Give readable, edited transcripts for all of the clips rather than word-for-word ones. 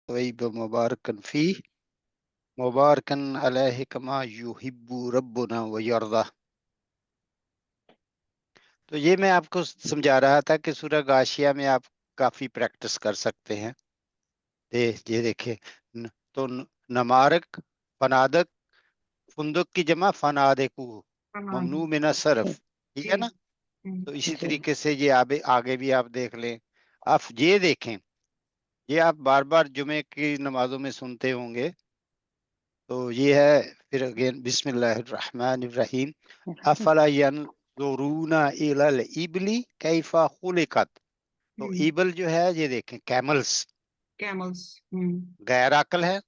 तय्यब मुबारकन फी मुबारकन अलैहि कमा युहिब्बु रब्बुना व यरदा। तो ये मैं आपको समझा रहा था कि सूरह गाशिया में आप काफी प्रैक्टिस कर सकते हैं। ये देखिए तो नमारक, फनादक, फुंदक की जमा फनादेकू, ममनू मिना सरफ, ठीक है ना। तो इसी जी तरीके से ये आगे भी आप देख लें। आप ये देखें, ये आप बार बार जुमे की नमाजों में सुनते होंगे। तो ये है फिर अगेन बिस्मिल्लाहिर्रहमानिर्रहीम। अफला यंजुरूना इलल इबली कैफा खुलिकत। तो ईबल जो है ये देखें, कैमल्स, कैमल्स। गैर अकल है।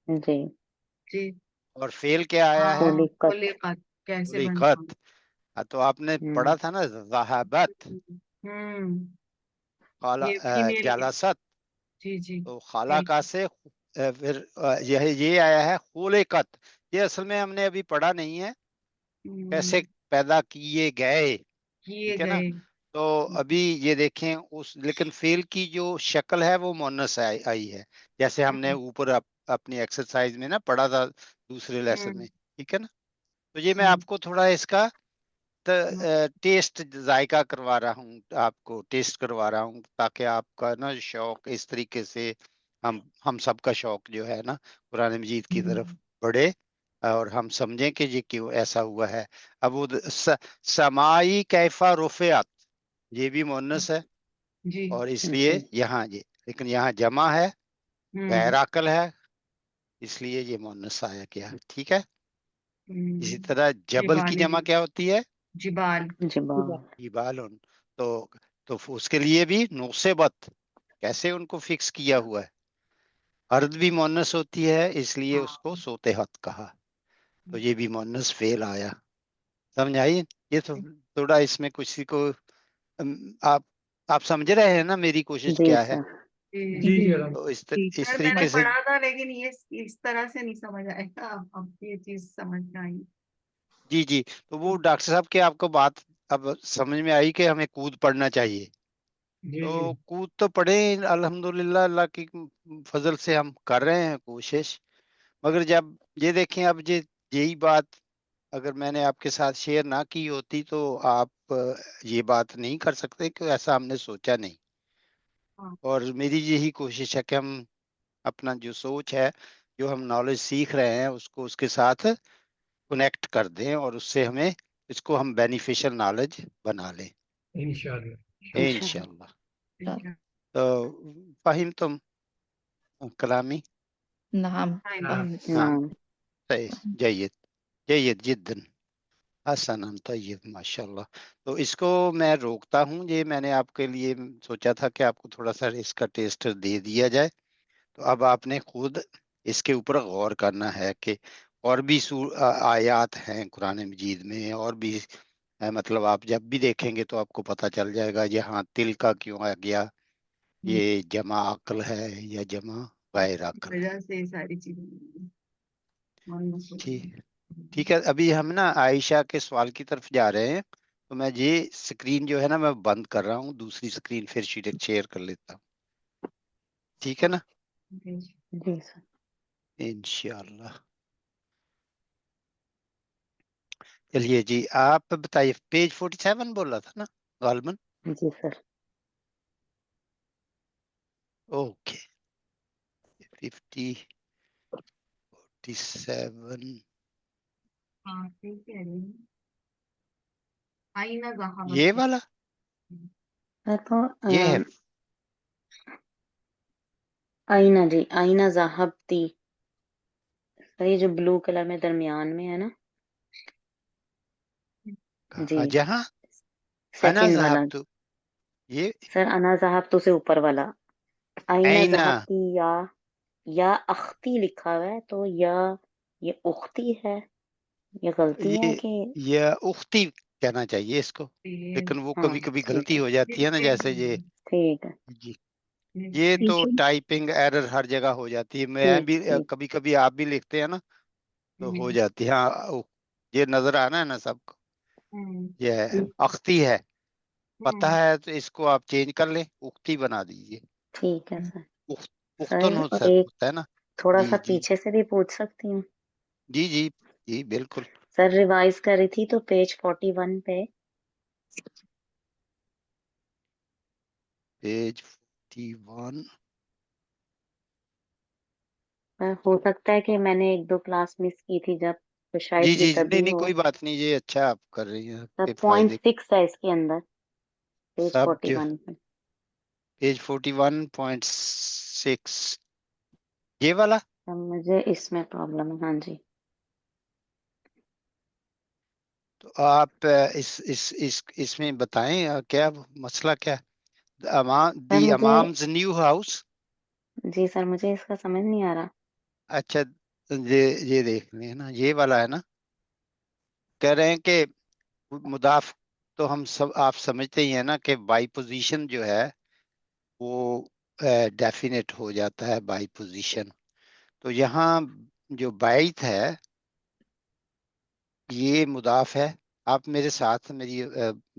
जी जी। और फेल क्या आया है? खुलिकत। खुलिकत कैसे बनता? खुलिकत। तो आपने पढ़ा था ना, ज़हाबत, खाला, ये फीमेल के। जालासत। जी जी। तो खाला का से फिर ये आया है खुलिकत। ये असल में हमने अभी पढ़ा नहीं है, कैसे पैदा किए गए, किए ठीक है ना। गए। तो अभी ये देखें उस, लेकिन फेल की जो शक्ल है वो मोनस आई है, जैसे हमने ऊपर अपनी एक्सरसाइज में ना पढ़ा था दूसरे लेसन में, ठीक है ना। तो ये मैं आपको थोड़ा इसका टेस्ट जायका करवा रहा हूँ, आपको टेस्ट करवा रहा हूँ, ताकि आपका ना शौक इस तरीके से, हम सबका शौक जो है ना कुरान मजीद की तरफ बढ़े, और हम समझें कि ये क्यों ऐसा हुआ है। अब वो समाई कैफा रुफियत, ये भी मुन्नस है, जी। और इसलिए यहाँ ये, लेकिन यहाँ जमा है, गैर अकल है, इसलिए ये मुन्नस आया क्या, ठीक है। इसी तरह जबल की जमा क्या होती है? जिबाल। जिबाल। जिबाल। तो उसके लिए भी नुसेबत, कैसे उनको फिक्स किया हुआ है। अर्द भी मुन्नस होती है, इसलिए उसको सोते हत कहा। तो ये भी मुन्नस फेल आया, समझ आई। ये तो थोड़ा इसमें किसी को आप समझ रहे हैं ना मेरी कोशिश जी क्या है। सर। जी। तो इस सर मैंने तरीके से। पढ़ा था, लेकिन ये इस तरह से नहीं समझ आएगा। अब ये चीज समझ में आई। जी जी। तो वो डॉक्टर साहब की आपको बात अब समझ में आई कि हमें कूद पढ़ना चाहिए। तो कूद तो पढ़े, अल्हम्दुलिल्लाह, अल्लाह की फजल से हम कर रहे हैं कोशिश। मगर जब ये देखें, अब यही बात अगर मैंने आपके साथ शेयर ना की होती तो आप ये बात नहीं कर सकते कि ऐसा हमने सोचा नहीं। और मेरी यही कोशिश है कि हम अपना जो सोच है, जो हम नॉलेज सीख रहे हैं, उसको उसके साथ कनेक्ट कर दें, और उससे हमें इसको हम बेनिफिशियल नॉलेज बना लें इंशाल्लाह। इंशाल्लाह। तो फाहिम तुम कलामी? नाम हाँ, सही, जयद, जयद जिद्दन, हसन तय्यब, माशाल्लाह। तो इसको मैं रोकता हूँ, ये मैंने आपके लिए सोचा था कि आपको थोड़ा सा इसका टेस्ट दे दिया जाए। तो अब आपने खुद इसके ऊपर गौर करना है कि और भी आयात हैं कुरान मजीद में, और भी मतलब आप जब भी देखेंगे तो आपको पता चल जाएगा यहाँ तिल का क्यों आ गया, ये जमा अक्ल है या जमा गैर अक्ल है। वजह से सारी चीजें। ठीक, ठीक है। अभी हम ना आयशा के सवाल की तरफ जा रहे हैं, तो मैं ये स्क्रीन जो है ना मैं बंद कर रहा हूँ, दूसरी स्क्रीन फिर शेयर कर लेता हूँ, ठीक है ना, जी सर। इंशाल्लाह। चलिए जी, आप बताइए, पेज 47 बोला था ना गालमन? जी सर। ओके, 47। हाँ ठीक है। आईना जहां ये वाला, तो ये है। आईना जी, आईना ज़हाबती। सर ये जो ब्लू कलर में दरमियान में है ना, जी जहाँ अना सेकंड वाला। ज़हाब तो, ये सर अना ज़हाबतू से ऊपर वाला, आईना ऐना, ज़हाबती या अख्ती लिखा हुआ है, तो या ये उख्ती है, ये गलती है ये कि? ये उख्ती कहना चाहिए इसको, लेकिन वो हाँ कभी कभी ठीक गलती है। हो जाती है ना, जैसे ये। ठीक है। जी, ये तो टाइपिंग एरर हर जगह हो जाती है, मैं ठीक भी ठीक। कभी कभी आप भी लिखते हैं ना तो हो जाती है। हाँ, ये नजर आना है ना सबको, ये अख्ती है, पता है, तो इसको आप चेंज कर लें, उख्ती बना दीजिए। ठीक है सर। पुख्तन सर होता एक होता है ना। थोड़ा जी सा जी पीछे से भी पूछ सकती हूँ? जी जी जी बिल्कुल। सर रिवाइज कर रही थी तो पेज 41 पे पेज 41। हो सकता है कि मैंने एक दो क्लास मिस की थी जब, तो जी शायद ये जी जी, नहीं तभी नहीं हो। कोई बात नहीं, ये अच्छा आप कर रही हैं, सर आपके पॉइंट फायदे। 6 है इसके अंदर, पेज सब जो 41 पे। पेज 41.6 ये वाला। तो मुझे इसमें प्रॉब्लम है, हाँ जी। तो आप इसमें बताएं क्या मसला क्या है? सर दी मुझे, अमाम्स न्यू हाउस। जी सर मुझे इसका समझ नहीं आ रहा। अच्छा, ये देख लें ना, ये वाला है ना। कह रहे हैं कि मुदाफ, तो हम सब आप समझते ही हैं ना कि बाई पोजीशन जो है वो डेफिनेट हो जाता है बाई पोजीशन। तो यहाँ जो बाइथ है ये मुदाफ है। आप मेरे साथ मेरी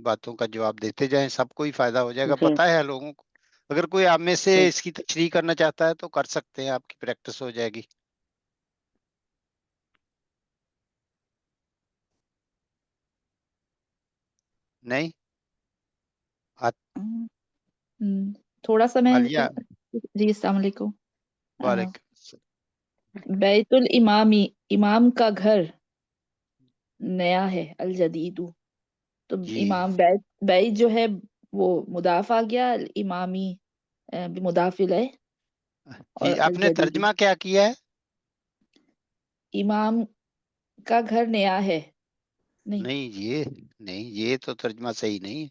बातों का जवाब देते जाएं, सबको ही फायदा हो जाएगा, जी पता है लोगों को। अगर कोई आप में से जी। इसकी तशरीह करना चाहता है तो कर सकते हैं, आपकी प्रैक्टिस हो जाएगी। नहीं आ, थोड़ा सा मैं आलिया जी अस्सलाम वालेकुम। वालेकुम। बैतुल इमामी, इमाम का घर नया है, अल जदीदु। तो जी इमाम बैत, बैत जो है वो मुदाफ आ गया, इमामी भी मुदाफ इलैह, और जी, अल आपने जदीदु। तर्जमा क्या किया है? इमाम का घर नया है, नहीं नहीं ये तो तर्जमा सही नहीं है।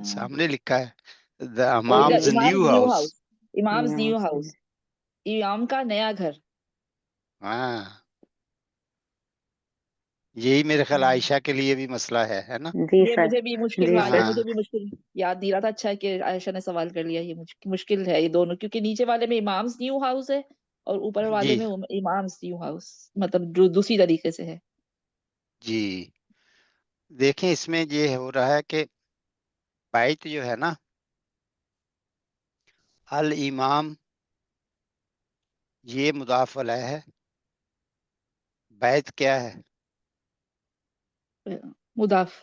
सामने लिखा है द ओ इधर अमाम्स इमाम new new house. House, imams यहाँ न्यू से। हाउस, इमाम का नया घर। हाँ, यही मेरे ख्याल हम्म। आयशा के लिए भी मसला है ना। जी ये सर। मुझे भी मुश्किल जी वाले, सर। मुझे हाँ भी मुश्किल याद नहीं रहा था। अच्छा है कि आयशा ने सवाल कर लिया। ये मुश्किल है ये दोनों, क्योंकि नीचे वाले में इमाम्स न्यू हाउस है और ऊपर वाले जी में इमाम्स न्यू हाउस, मतलब जो दूसरी तरीके से है। जी, देखें इसमें ये हो रहा है कि बैत जो है ना, अल इमाम ये मुदाफ अलैह है। बैत क्या है? मुदाफ।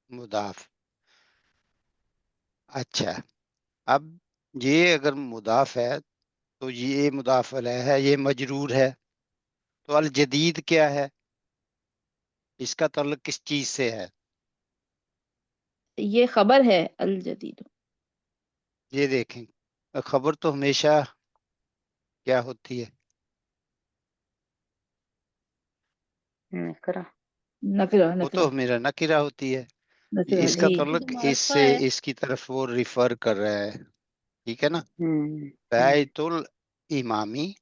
मुदाफ। अच्छा, अब ये अगर मुदाफ है तो ये मुदाफ अलैह है, ये मजरूर है। तो अल जदीद क्या है? इसका ताल्लुक किस चीज से है? ये खबर है, अल जदीद। ये देखें, खबर तो हमेशा क्या होती है? नकरा। नकरा, वो तो नकरा, हमेशा नकिरा होती है। नकरा इसका जी। ये तो ताल्लुक मार्फा इससे है। इसकी तरफ वो रिफर कर रहा है, ठीक है ना। हम्म। बैतुल इमामी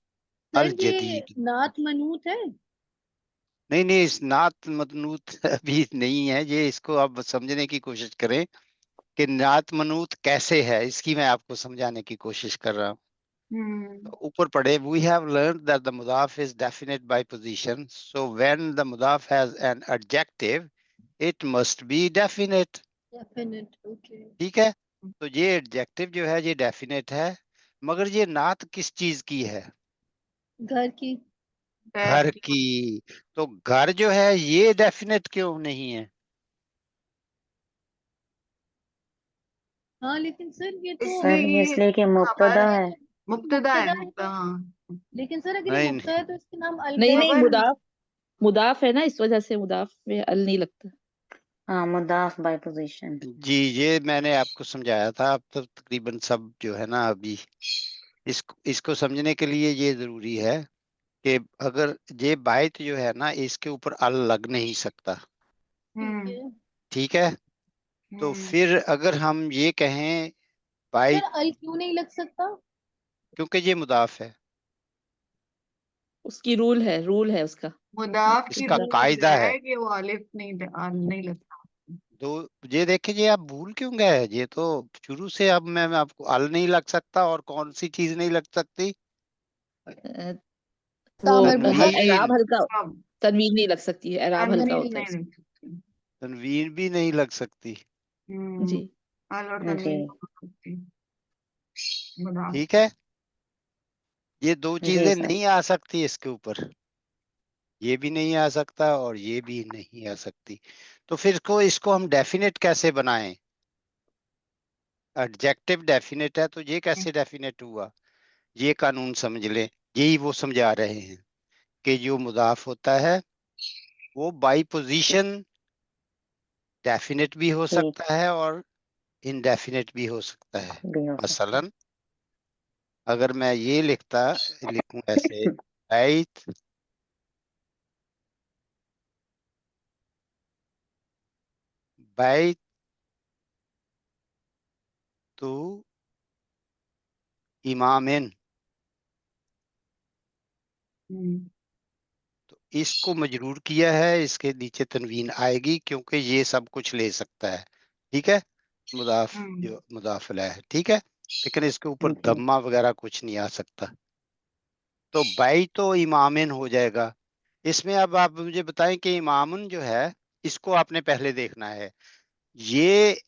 अल सर ये जदीद। नात मनूत है। नहीं नहीं, इस नात मनूत अभी नहीं है ये, इसको आप समझने की कोशिश करें कि नात मनूत कैसे है, इसकी मैं आपको समझाने की कोशिश कर रहा हूँ। हम्म। ऊपर पढ़े, we have learned that the मुदाफ is definite by position, so when the मुदाफ has an adjective it must be definite. Definite, okay. ठीक है, तो ये एडजेक्टिव जो है ये डेफिनेट है, मगर ये नात किस चीज की है? घर की। घर की। तो घर जो है ये डेफिनेट क्यों नहीं है? हाँ लेकिन सर ये तो सर ये इसलिए इसलिए कि खबर मुब्तदा है, है। मुब्तदा है, है मुब्तदा, तो। हाँ। लेकिन सर अगर ये नहीं मुब्तदा है तो इसके नाम नहीं नहीं, खबर मुदाफ, मुदाफ है ना, इस वजह से मुदाफ में अल नहीं लगता। हाँ मुदाफ बाय पोजीशन। जी, ये मैंने आपको समझाया था, अब तो तकरीबन सब जो है ना अभी इसको समझने के लिए ये जरूरी है कि अगर ये बायत जो है ना इसके ऊपर अल लग नहीं सकता। ठीक है। ठीक है, तो फिर अगर हम ये कहें सर बायत, अल क्यों नहीं लग सकता? क्योंकि ये मुदाफ है, उसकी रूल है उसका। मुदाफ की इसका मुदाफ। रूल कायदा है। है कि वो अलिफ नहीं नहीं लगता। तो ये देखिए, ये आप भूल क्यों गए? ये तो शुरू से, अब मैं आपको अल नहीं लग सकता और कौन सी चीज नहीं लग सकती? अ, वो तामर बहुत तनवीन। एराब हल्का, सब। तनवीन नहीं लग सकती है, एराब हल्का तनवीन होता है नहीं उसमें। लग सकती। तनवीन भी नहीं लग सकती। हम्म। जी। अल और जी। तनवीन दोनों लगती। मुदाफ। ठीक है, ये दो जी चीजें सर। नहीं आ सकती इसके ऊपर, ये भी नहीं आ सकता और ये भी नहीं आ सकती। तो फिर इसको हम डेफिनेट कैसे बनाएं? एडजेक्टिव डेफिनेट है, तो ये कैसे डेफिनेट हुआ? ये कानून समझ लें, यही वो समझा रहे हैं कि जो मुदाफ होता है वो बाई पोजीशन डेफिनेट भी हो ठीक सकता है और इनडेफिनेट भी हो सकता है। भी हो सकता मसलन अगर मैं ये लिखूं ऐसे, बैत बैत तो इमामिन, हम्म, तो इसको मजरूर किया है, इसके नीचे तनवीन आएगी क्योंकि ये सब कुछ ले सकता है। ठीक है, मुदाफ हम्म, जो मुदाफ अलैह है, ठीक है, लेकिन इसके ऊपर जी। दम्मा वगैरह कुछ नहीं आ सकता। तो बाई तो इमामिन हो जाएगा। इसमें अब आप मुझे बताएं कि इमामुन जो है, इसको आपने पहले देखना है, ये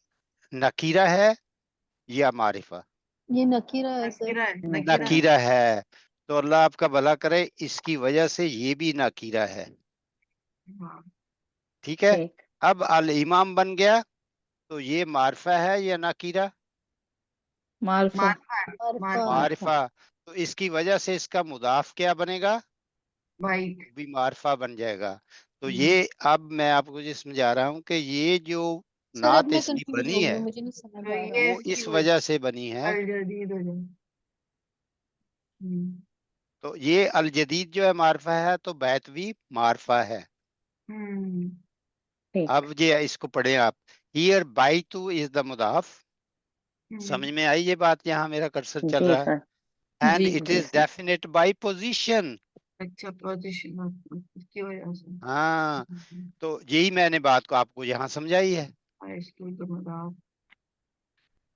नकीरा है या मारिफा? ये नकीरा है सर। नकीरा है, नकीरा है। नकीरा है, तो अल्लाह आपका भला करे, इसकी वजह से ये भी नकीरा है। हाँ, ठीक है, ठीक। अब अल इमाम बन गया, तो ये मारिफा है या नकीरा? मार्फा। मारफा है, मारफा। मार्फा। मारिफा। तो इसकी वजह से इसका मुदाफ क्या बनेगा? भाई। वो भी मारिफा बन जाएगा। तो हम्म, ये अब मैं आपको ये समझा रहा हूँ कि ये जो सर अब नात मैं इसकी कंफ्यूज बनी हो गई है हूँ, मुझे नहीं समझ तो आ रहा। ये वो इसकी इस वजह वजह से बनी है। अल जदीद हो जाए। हम्म, तो ये अल जदीद जो है मारिफा है, तो बैत भी मारिफा है। हम्म, ठीक। अब ये इसको पढ़े आप, हियर बाइतु इज द मुदाफ। समझ में आई ये बात? यहाँ मेरा कर्सर चल जी रहा सर। है, एंड जी। इट जी is sir. Definite by position. अच्छा, पोजीशन इसकी वजह से। हाँ, तो यही मैंने बात को आपको यहाँ समझाई है। इसकी तो मुदाफ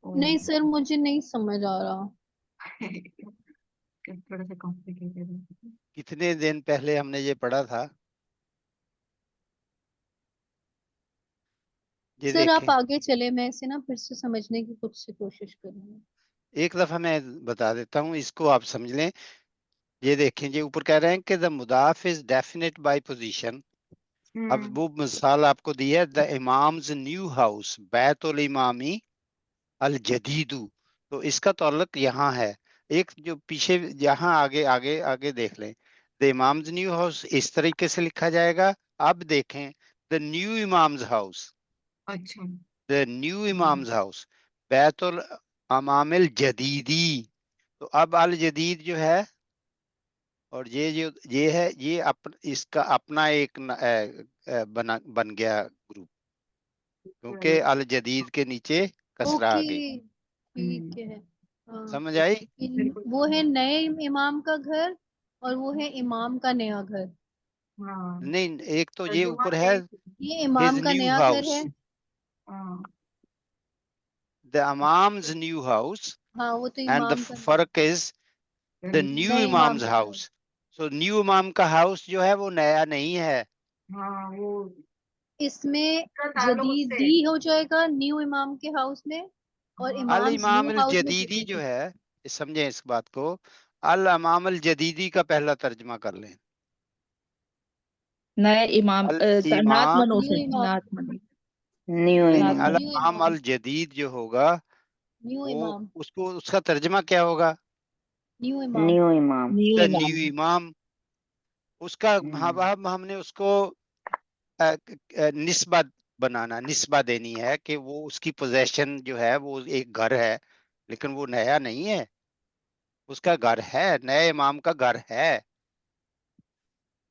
नहीं और सर, मुझे नहीं समझ आ रहा। थोड़ा सा कॉम्प्लिकेटेड है। कितने दिन पहले हमने ये पढ़ा था, ये सर आप देखें। आगे चले, मैं इसे ना फिर से समझने की खुद से कोशिश करूंगी। एक दफा मैं बता देता हूँ, इसको आप समझ लें। ये देखें, ये ऊपर कह रहे हैं कि द मुदाफ इज डेफिनेट बाय पोजीशन। अब हम्म, वो मिसाल आपको दी है, द इमाम्स न्यू हाउस बैतुल इमामी अल जदीदू। तो इसका ताल्लुक यहाँ है, एक जो पीछे यहाँ आगे आगे आगे देख लें, द इमाम्स न्यू हाउस इस तरीके से लिखा जाएगा। अब देखें, द न्यू इमाम्स हाउस, अच्छा। द न्यू इमाम्स हाउस बैतुल अमामिल जदीदी। तो अब अल जदीद जो है, और ये जो ये है, ये इसका अपना एक बन गया ग्रुप, क्योंकि राइट। अल जदीद के नीचे कसरा आ ओके, गई। हम्म, ठीक है। हाँ। समझ आई? बिल्कुल। वो है नए इमाम का घर और वो है इमाम का नया घर। हाँ, नहीं, एक तो ये तर्जुमा ऊपर है, यही। ये हिज इमाम का न्यू नया घर हाउस, है। हाँ, द इमाम्स न्यू हाउस, हाँ, वो तो एंड द इमाम का नया। फर्क इज द न्यू नए इमाम इमाम्स का घर। हाउस। सो न्यू इमाम का हाउस जो है वो नया नहीं है। हाँ, वो इसमें का ताल्लुक उससे। जदीदी हो जाएगा न्यू इमाम के हाउस में, और हाँ, अल इमाम्स इमाम न्यू अल हाउस में जदीदी जो जदीदी। है, समझे इस बात को, अल इमाम अल जदीदी का पहला तर्जमा कर लें। नए इमाम अल नात इमाम, मनो न्यू से, इमाम। नात मनो। न्यू नहीं नहीं, नात इमाम। अल न्यू इमाम इमाम। अल जदीद जो होगा, न्यू वो इमाम। उसको उसका तर्जमा क्या होगा? न्यू इमाम। न्यू इमाम। न्यू द न्यू इमाम। इमाम। उसका हम्म, अब हमने उसको निस्बत बनाना, निस्बा देनी है कि वो उसकी पोजेशन जो है वो एक घर है, लेकिन वो नया नहीं है। उसका घर है, नए इमाम का घर है।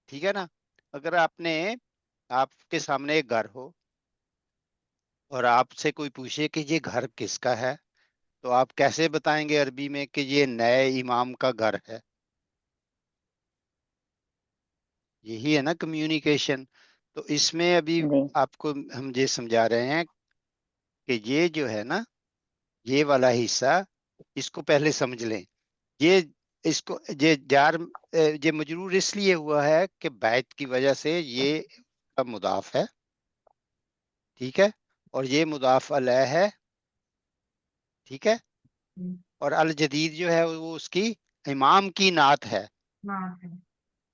ठीक है ना? अगर आपके सामने एक घर हो और आपसे कोई पूछे कि ये घर किसका है, तो आप कैसे बताएंगे अरबी में कि ये नए इमाम का घर है? यही है ना कम्युनिकेशन। तो इसमें अभी जी। आपको हम ये समझा रहे हैं कि ये जो है ना, ये वाला हिस्सा, इसको पहले समझ लें। ये इसको ये मजरूर इसलिए हुआ है कि बैत की वजह से ये का मुदाफ है। ठीक है, और ये मुदाफ अलैह है। ठीक है, और अल जदीद जो है वो उसकी इमाम की नात है। हाँ है।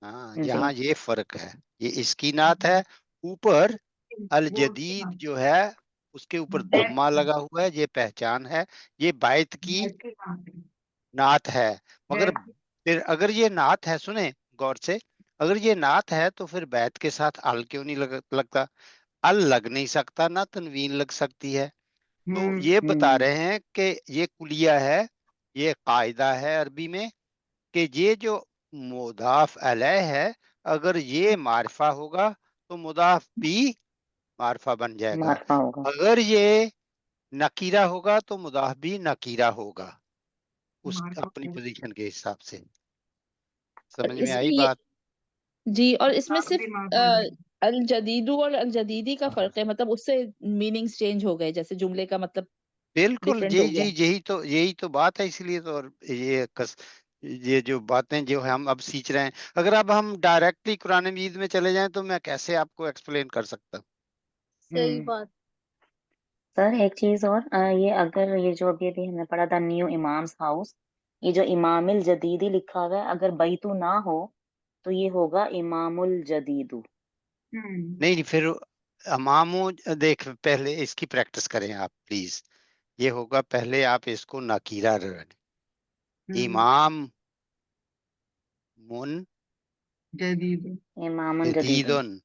हाँ, जी यहाँ ये फर्क है, ये इसकी नात है। ऊपर अल वो उसके जदीद बाद जो है उसके ऊपर बैठ धम्मा लगा हुआ है, ये पहचान है, ये बायत की बैठ के काम करें। नात है। मगर बैठ फिर अगर ये नात है, सुने गौर से, अगर ये नात है तो फिर बैत के साथ अल क्यों नहीं लगता? अल लग नहीं सकता ना, तनवीन लग सकती है। तो ये बता रहे हैं कि ये कुलिया है, ये कायदा है अरबी में, कि ये जो मुदाफ अलैह है, अगर ये मारफा होगा तो मुदाफ भी मारफा बन जाएगा। मारफा होगा। अगर ये नकीरा होगा तो मुदाफ भी नकीरा होगा, उस मार अपनी को पोजीशन के हिसाब से। और समझ में इसमें आई ये बात? जी, और इसमें आप सिर्फ भी मार बोल रहे अल जदीदू और अल जदीदी का फर्क है, मतलब उससे मीनिंग्स चेंज हो गए, जैसे जुमले का मतलब बिल्कुल, डिफरेंट जी हो जी, गया। यही तो बात है, इसलिए तो। और ये जो बातें जो हम अब सीख रहे हैं, अगर अब हम डायरेक्टली कुरान मजीद में चले जाएं तो मैं कैसे आपको एक्सप्लेन कर सकता हूँ? सही बात। सर एक चीज और, ये अगर ये जो अभी हमने पढ़ा था न्यू इमाम्स हाउस, ये जो इमामुल जदीदी लिखा हुआ है, अगर बैतू ना हो तो ये होगा इमामुल जदीदू। नहीं, फिर इमामो, देख पहले इसकी प्रैक्टिस करें आप प्लीज। ये होगा, पहले आप इसको नकीरा इमाम मुन जदीद इमामुन जदीदुन। जदीदुन।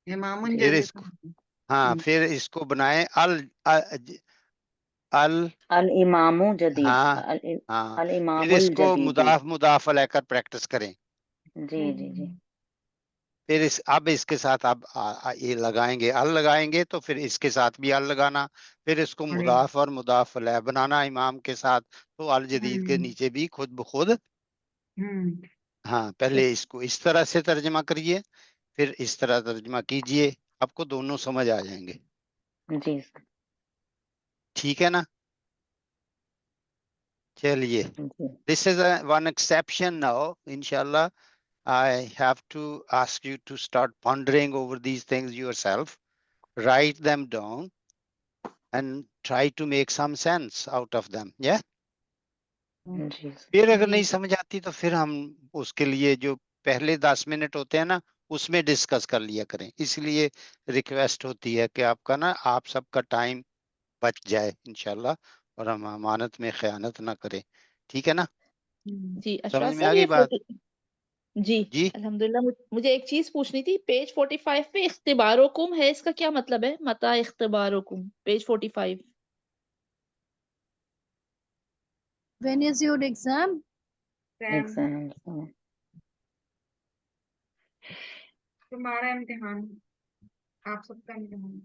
इमामुन फिर जदीद। इसको, हाँ, फिर इसको बनाए अल अल अल इमामु जदीद, हाँ अल हाँ, अल फिर इमामुल इसको जदीदू। मुदाफ लेकर प्रैक्टिस करें। जी जी जी। फिर अब इसके साथ अब ये लगाएंगे, अल लगाएंगे तो फिर इसके साथ भी अल लगाना, फिर इसको अरे मुदाफ और मुदाफ अलैह बनाना इमाम के साथ, तो अल जदीद के हम्म नीचे भी खुद ब खुद। हम्म हाँ, पहले इसको इस तरह से तर्जमा करिए, फिर इस तरह तर्जमा कीजिए, आपको दोनों समझ आ जाएंगे। जी सर। ठीक है ना? चलिए, जी this is one exception now, इंशाल्लाह I have to ask you to start pondering over these things yourself, write them down, and try to make some sense out of them. Yeah. जी sir. फिर अगर जी नहीं समझ आती तो फिर हम उसके लिए जो पहले 10 मिनट होते हैं ना, उसमें डिस्कस कर लिया करें। इसलिए रिक्वेस्ट होती है कि आपका ना, आप सबका टाइम बच जाए इंशाल्लाह, और हम अमानत में खयानत ना करें। ठीक है ना? जी समझ अशरा में आ सर, गई ये बात? 40 जी जी, अल्हम्दुलिल्लाह। मुझे एक चीज पूछनी थी, पेज 45 पे इख्तिबारोकुम है, इसका क्या मतलब है? मता इख्तिबारोकुम, page 45। When is your exam? सैम, एग्जाम। तुम्हारा इम्तिहान, आप सबका इम्तिहान।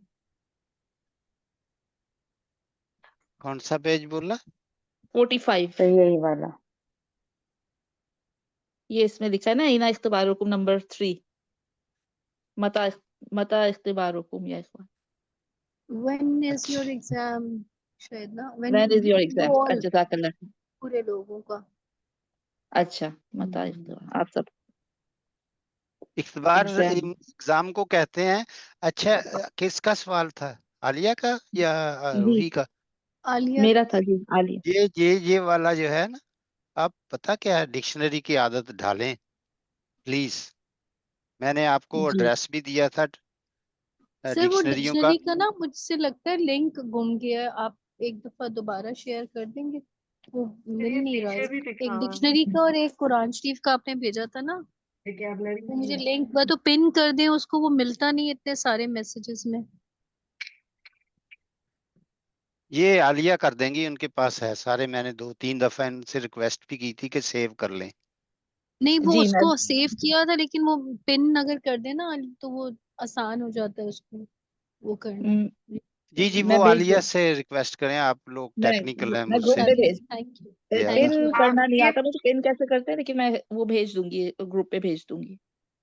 कौन सा पेज बोला? 45, तो यही वाला। ये इसमें लिखा है ना, इना इख्तिबारोकुम नंबर 3, मता मता इख्तिबारोकुम या इख्वान। When is your अच्छा, exam? शायद ना, when is when your you exam? all, जज़ाकल्लाह। पूरे लोगों का। अच्छा, मता इख्तिबार, आप सब इख्तिबार एग्जाम। एग्जाम को कहते हैं। अच्छा, किसका सवाल था, आलिया का या जी, रूही का? आलिया मेरा का। था जी, आलिया। ये वाला जो है ना, आप पता क्या है, डिक्शनरी की आदत ढालें प्लीज। मैंने आपको जी, एड्रेस भी दिया था सर वो डिक्शनरियों का। डिक्शनरी का ना, मुझसे लगता है लिंक गुम गया है, आप एक दफा दोबारा शेयर कर देंगे? वो मिल ये नहीं रहा पीछे है। भी लिखा एक हुआ डिक्शनरी का और एक कुरान शरीफ का आपने भेजा था ना, वोकैबुलरी वो में मुझे भी। लिंक बा तो पिन कर दें उसको, वो मिलता नहीं इतने सारे मैसेजेस में। ये आलिया कर देंगी, उनके पास है सारे। मैंने 2-3 दफा इनसे रिक्वेस्ट भी की थी कि सेव कर लें। नहीं, वो जी मैं उसको सेव किया था, लेकिन वो पिन अगर कर देना तो वो आसान हो जाता है उसको वो करना। म, जी जी, वो मैं भेज आलिया दूँ। से रिक्वेस्ट करें, आप लोग मैं टेक्निकल हैं मैं ग्रुप मुझसे। पे चलिए, भेज, थैंक यू। या थैंक पिन यू। आप करना नहीं ये आता मुझे, पिन कैसे करते हैं, लेकिन मैं वो भेज दूंगी, ग्रुप पे भेज दूंगी।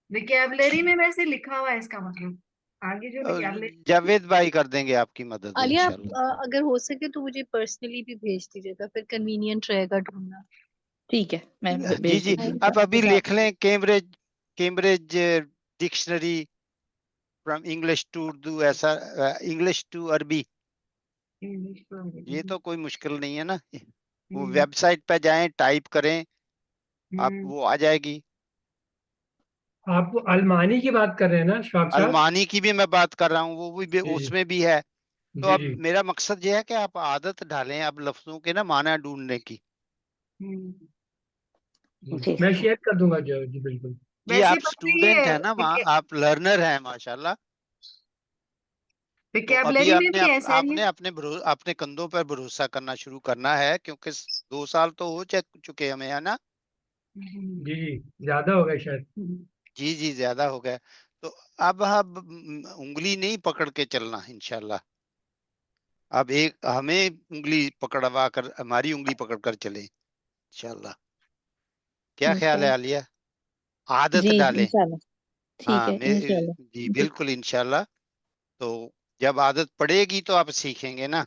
वोकैबुलरी में वैसे लिखा हुआ है इसका मतलब, आगे जो वोकैबुलरी। जावेद भाई कर देंगे आपकी मदद आलिया, आप इंशाल्लाह। अगर हो सके तो मुझे पर्सनली भी भेज दीजिएगा, फिर कन्वीनियंट रहेगा ढूंढना। ठीक है, मैं जी भेज जी, दूंगी थैंक आप यू। अभी लिख लें, Cambridge dictionary from English to Urdu, ऐसा इंग्लिश टू अरबी। इंग्लिश ये तो कोई मुश्किल नहीं है ना। वो हम्म, वेबसाइट पे जाएं, टाइप करें, आप हम्म, वो आ जाएगी। आप अलमानी की बात कर रहे हैं ना शफाक साहब? अलमानी की भी मैं बात कर रहा हूँ, वो भी जी उसमें भी है। तो जी अब जी मेरा मकसद ये है कि आप आदत डालें अब लफ्जों के ना माना ढूंढने की। हम्म। जी। जी मैं सर। शेयर कर दूंगा जी बिल्कुल। जी, वैसे आप पता है स्टूडेंट ये हैं ना, वहाँ आप लर्नर हैं माशाल्लाह। तो अभी विकेबलरी में भी ऐसा ही है। आपने अपने कंधों पर भरोसा करना शुरू करना है, क्योंकि 2 साल तो हो चुके हमें, है ना। हम्म, जी जी, ज्यादा हो गया शायद। हम्म, जी जी, ज्यादा हो गया। तो अब उंगली नहीं पकड़ के चलना इंशाल्लाह। अब एक हमें उंगली पकड़वा कर, हमारी उंगली पकड़ कर चले इंशाल्लाह। क्या ख्याल है इंशाल्लाह। आलिया? आदत जी डालें। इंशाल्लाह। ठीक हाँ, है इंशाल्लाह। जी जी बिल्कुल इंशाल्लाह। तो जब आदत पड़ेगी तो आप सीखेंगे ना।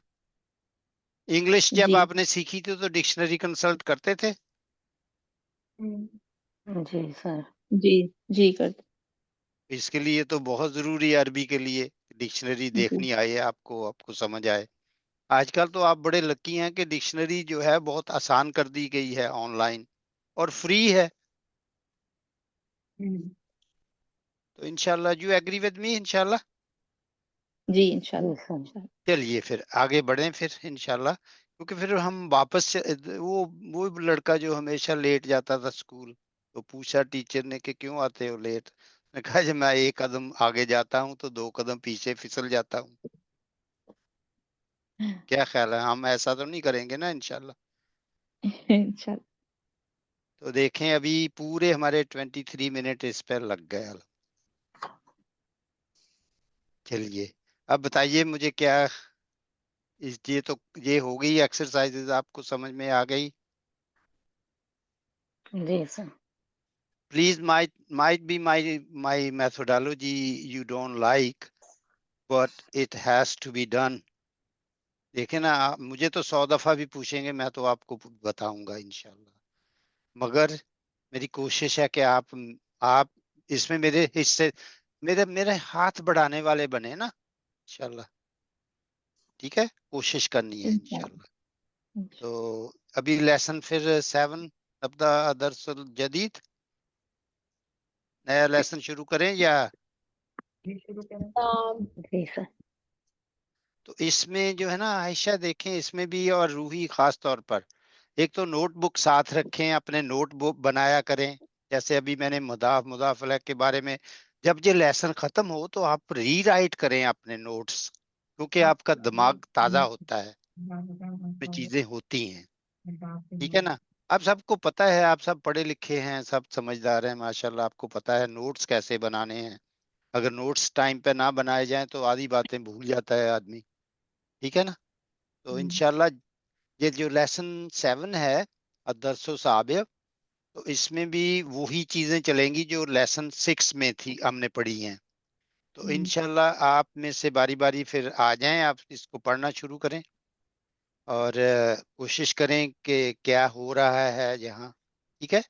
इंग्लिश जब जी आपने सीखी थी तो डिक्शनरी कंसल्ट करते थे। हम्म, जी सर। जी जी कर इसके लिए तो बहुत जरूरी है, अरबी के लिए डिक्शनरी जी देखनी आए आपको, आपको समझ आए। आजकल तो आप बड़े लकी हैं कि डिक्शनरी जो है बहुत आसान कर दी गई है ऑनलाइन, और फ्री है। हम्म, तो इंशाल्लाह, यू एग्री विद मी इंशाल्लाह। जी जी इंशाल्लाह सर। इंशाल्लाह। चलिए फिर आगे बढ़ें फिर इंशाल्लाह, क्योंकि फिर हम वापस वो लड़का जो हमेशा लेट जाता था स्कूल, तो पूछा टीचर ने कि क्यों आते हो लेट। ने कहा जब मैं एक कदम आगे जाता हूँ तो 2 कदम पीछे फिसल जाता हूँ। क्या ख्याल है, हम ऐसा तो नहीं करेंगे ना इंशाल्लाह। इंशाल्लाह। तो देखें, अभी पूरे हमारे 23 मिनट इस पर लग गए। चलिए, अब बताइए मुझे क्या, ये हो गई एक्सरसाइजेज, आपको समझ में आ गई? जी sir. Please, might be my methodology you don't like, but it has to be done। देखे ना, मुझे तो 100 दफा भी पूछेंगे मैं तो आपको बताऊंगा इंशाल्लाह। मगर मेरी कोशिश है कि आप इसमें मेरे हिस्से, मेरे मेरे हाथ बढ़ाने वाले बने ना इंशाल्लाह। ठीक है, कोशिश करनी है इंशाल्लाह। तो अभी लेसन फिर 7, अब द अदरसुल जदीद, नया लेसन शुरू करें या? ये शुरू करें। जी सर। तो इसमें जो है ना आयशा, देखें इसमें भी, और रूही खास तौर पर, एक तो नोटबुक साथ रखें, अपने नोटबुक बनाया करें। जैसे अभी मैंने मुदाफ अलैह के बारे में, जब ये लेसन खत्म हो तो आप री राइट करें अपने नोट्स, क्योंकि आप आपका दिमाग ताजा होता है, में बताओ। चीजें होती हैं। ठीक है ना। अब सबको पता है, आप सब पढ़े लिखे हैं, सब समझदार हैं माशाल्लाह, आपको पता है नोट्स कैसे बनाने हैं। अगर नोट्स टाइम पे ना बनाए जाएं तो आधी बातें भूल जाता है आदमी। ठीक है ना। तो इंशाल्लाह, ये जो लेसन 7 है, अदरसो साबिर, तो इसमें भी वही चीजें चलेंगी जो लेसन 6 में थी, हमने पढ़ी हैं। तो इंशाल्लाह आप में से बारी बारी फिर आ जाएं, आप इसको पढ़ना शुरू करें, और कोशिश करें कि क्या हो रहा है यहाँ। ठीक है।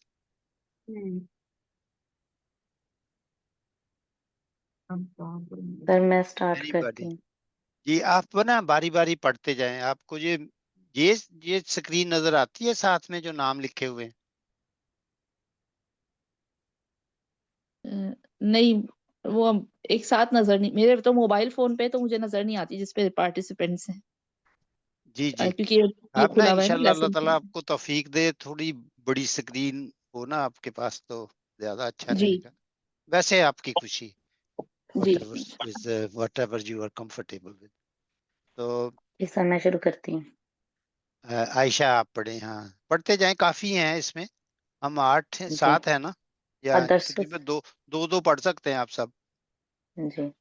सर मैं स्टार्ट करती एनीबॉडी? हूँ। जी, आप ना बारी बारी पढ़ते जाएं। आपको ये ये स्क्रीन नजर आती है साथ में जो नाम लिखे हुए हैं? नहीं वो एक साथ नजर नहीं, मेरे तो मोबाइल फोन पे तो मुझे नजर नहीं आती जिसपे पार्टिसिपेंट्स हैं। जी जी। क्योंकि ये आप ना खुला हुआ है ना इंशाल्लाह अल्लाह लेसन। ताला आपको तौफीक दे, थोड़ी बड़ी स्क्रीन हो ना आपके पास तो ज्यादा अच्छा जी रहेगा। वैसे आपकी खुशी, जी whatever you are comfortable with. तो जी सर मैं शुरू करती हूँ। आयशा आप पढ़े, हाँ पढ़ते जाएं, काफी हैं इसमें। हम 8 जी। 7 है ना, या अदरसु। तकरीबन दो दो दो पढ़ सकते हैं आप सब। जी।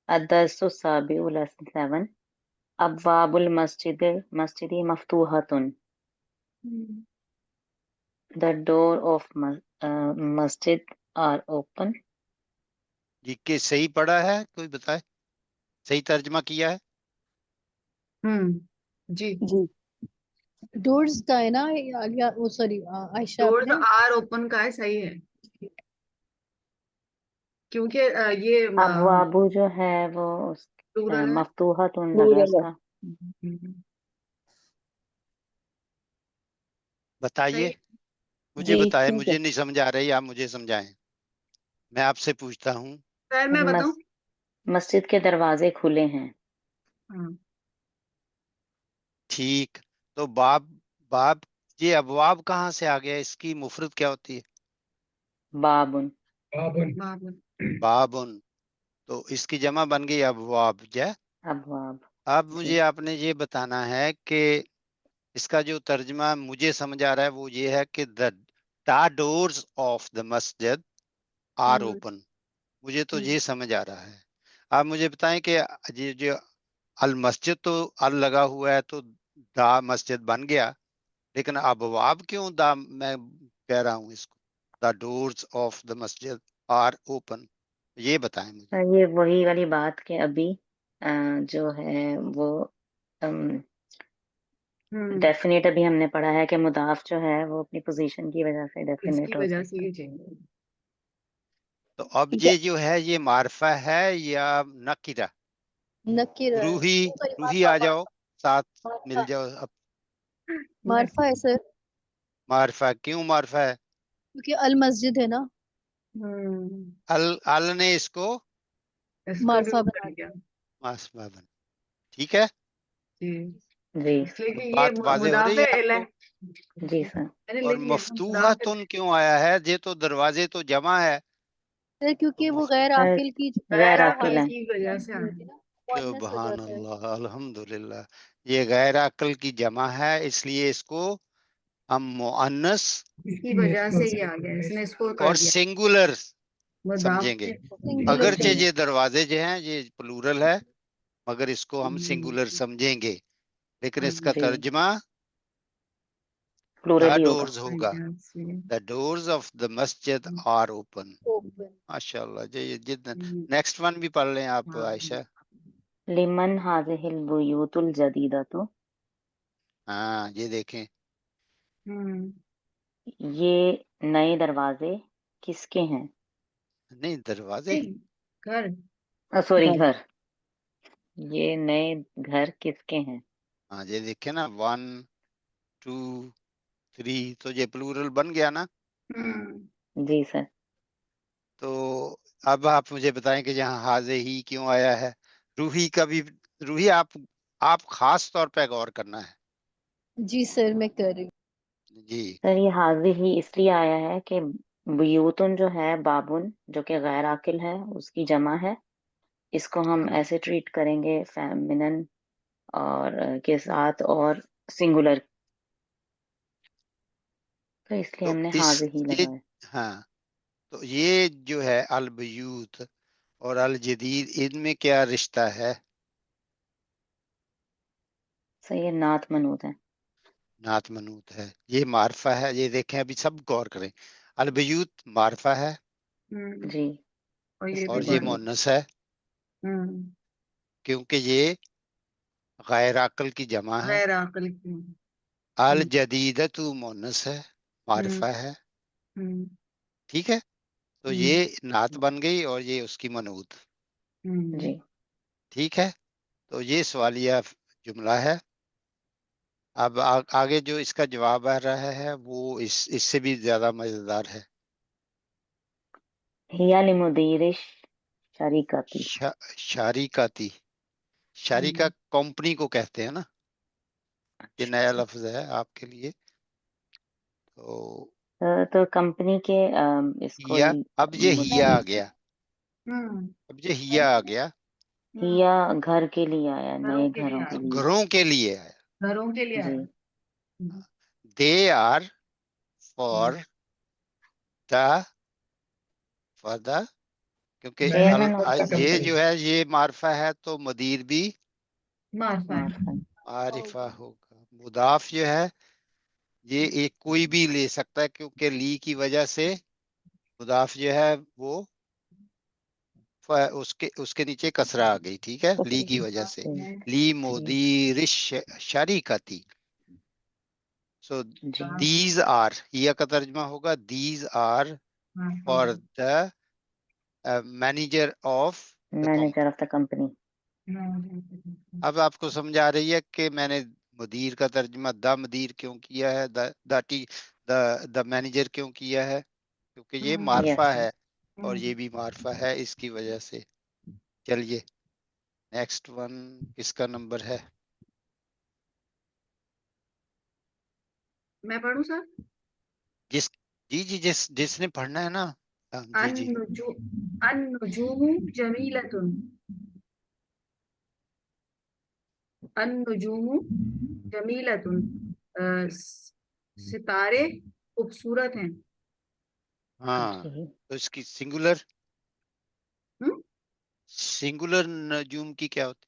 अदरसु साबिउ लेसन 7। अब्वाबुल मस्जिदी मफ्तूहतुन। The door of masjid are open. जी, के सही पढ़ा है कोई बताए, सही तर्जमा किया है? जी। जी डोर्स का है ना, या वो सॉरी आयशा डोर्स आपने। आर ओपन का है, सही है। क्योंकि ये अबवाबु जो है वो प्लूरल है। मफ्तूहतुन लगा है प्लूरल है। उसका। हम्म, बताइए, सही। मुझे जी बताएं, ठीक है। मुझे नहीं समझ आ रही, आप मुझे समझाएं। मैं आपसे पूछता हूँ। सर मैं बताऊं? मस्जिद के दरवाजे खुले हैं। हाँ। ठीक, तो बाब, बाब, ये अबवाब कहाँ से आ गया? इसकी मुफरत क्या होती है? बाबुन। बाबुन। बाबुल। बाबुन, तो इसकी जमा बन गई अबवाब। जय, अबवाब। अब जी मुझे आपने ये बताना है कि इसका जो तर्जमा मुझे समझ आ रहा है वो ये है कि द डोर्स ऑफ द मस्जिद आर ओपन। मुझे तो ये समझ आ रहा है। आप मुझे बताएं कि ये जो अल मस्जिद, तो अल लगा हुआ है तो दा मस्जिद बन गया, लेकिन अबवाब क्यों दा मैं कह रहा हूँ इसको? द डोर्स ऑफ द मस्जिद आर ओपन, ये बताएं मुझे। ये वही वाली बात के अभी जो है वो डेफिनेट अभी हमने पढ़ा है कि मुदाफ जो है वो अपनी पोजीशन की वजह से डेफिनेट इसकी हो वजह सकता से है। ये चेंज। तो अब ये जो है ये मारफा है या नकीरा? नकीर है। रूही, सॉरी, रूही मारफा आ जाओ, साथ मारफा मिल जाओ अब। मारफा है सर, मारफा क्यों मारफा है? क्योंकि अल मस्जिद है ना, अल ने इसको इसको मारफा रूट बना कर दिया। दिया। मासबा बन। ठीक है, जी। जी इसलिए कि ये बात वाजे हो रही मुदाफे है इलैह। आपको? जी सर। मैंने और लिख लिया था मफतूहा मुदाफे तुन क्यों आया है? ये तो दरवाजे तो जमा है, सर तो क्योंकि वो गैर सर आकिल की जो गैर गैर है आकिल आकिल है। की वजह से नहीं होती आया। ना, मुअन्नस हो सुभान जाता है। अल्लाह, अल्हम्दुलिल्लाह। ये गैर अक्ल की जमा है, इसलिए इसको हम मुअन्नस इसकी वजह से ही आ गया, इसने इसको कर और दिया सिंगुलर मुदाफ समझेंगे। के। सिंगुलर अगरचे जी ये दरवाजे जो हैं ये प्लूरल है, मगर इसको हम सिंगुलर समझेंगे, लेकिन इसका जी तर्जमा प्लूरल द ही होगा। डोर्स होगा। द डोर्स ऑफ द मस्जिद आर ओपन। ओपन। माशाल्लाह जी, जितना नेक्स्ट वन भी पढ़ लें आप आयशा। लिमन हाजिहिल बुयूतुल जदीदतु। हाँ, ये देखें, ये नए दरवाजे किसके हैं? नहीं दरवाजे, घर। सॉरी घर। घर। ये नए घर किसके हैं? हाँ ये देखें ना, 1 2 3, तो ये प्लूरल बन गया ना। जी सर। तो अब आप मुझे बताएं कि यहाँ हाजे ही क्यों आया है? रूही का भी, रूही आप खास तौर पे गौर करना है जी सर, मैं कर रही हूँ। जी। सर ये हाजिर ही इसलिए आया है कि बुयूतुन जो है बाबुन जो कि गैर आकिल है उसकी जमा है। इसको हम हाँ, ऐसे ट्रीट करेंगे फेमिनन और के साथ और सिंगुलर, तो इसलिए तो हमने इस हाजिर ही ये, लगाया। हाँ, तो ये जो है अल बयूत और अल जदीद, इनमें क्या रिश्ता है? सही है, नात मनूत है। नात मनूत है। ये मारफा है, ये देखें, अभी सब गौर करें। अल बयूत मारफा है जी और ये भी और इसकी ये बात। जी मुअन्नस है, क्योंकि ये गैर अक्ल की जमा है। गैर आकल की। अल जदीदतु मुअन्नस है, मारफा है। ठीक है, तो ये नात बन गई और ये उसकी मनूत। जी ठीक है, तो ये सवालिया जुमला है। अब आगे जो इसका जवाब आ रहा है वो इससे भी ज्यादा मजेदार है। हिया लिमुदीरिश शरीकती। शारिकाती, शारिका कंपनी को कहते हैं ना, ये अच्छा नया अच्छा। लफ्ज है आपके लिए। तो तो कंपनी के इसको हिया, अब ये हिया आ गया, अब ये हिया आ गया। हिया घर के लिए आया, घरों नए के लिए घरों के आया। लिए। घरों के लिए है। घरों के लिए जी आया। They are for the, for the, क्योंकि चेयरमैन ऑफ द ये कंपनी। जो है ये मारफा है तो मदीर भी मारफा है। मार्फा। आरिफा होगा। मुदाफ जो है ये एक कोई भी ले सकता है, क्योंकि ली की वजह से मुदाफ जो है वो उसके उसके नीचे कसरा आ गई। ठीक है, ली की वजह से। ली जी मोदीरिश शरीकती। सो जी दीज आर, हिया का तर्जमा होगा these are for the manager of the manager company. Of the company. अब आपको समझ आ रही है कि मैंने मुदीर का तर्जुमा द मुदीर क्यों किया है, द मैनेजर क्यों किया है, क्योंकि ये मार्फा यस है और ये भी मार्फा है, इसकी वजह से। चलिए नेक्स्ट वन किसका नंबर है? मैं पढ़ूं सर? जिस जी जी जिसने पढ़ना है ना। हाँ, जी जी। अन्नुजूमु जमीलतुन। अन्नुजूमु जमीलतुन। सितारे खूबसूरत हैं। हाँ, ओके तो इसकी सिंगुलर हम्म? नजूम की क्या होती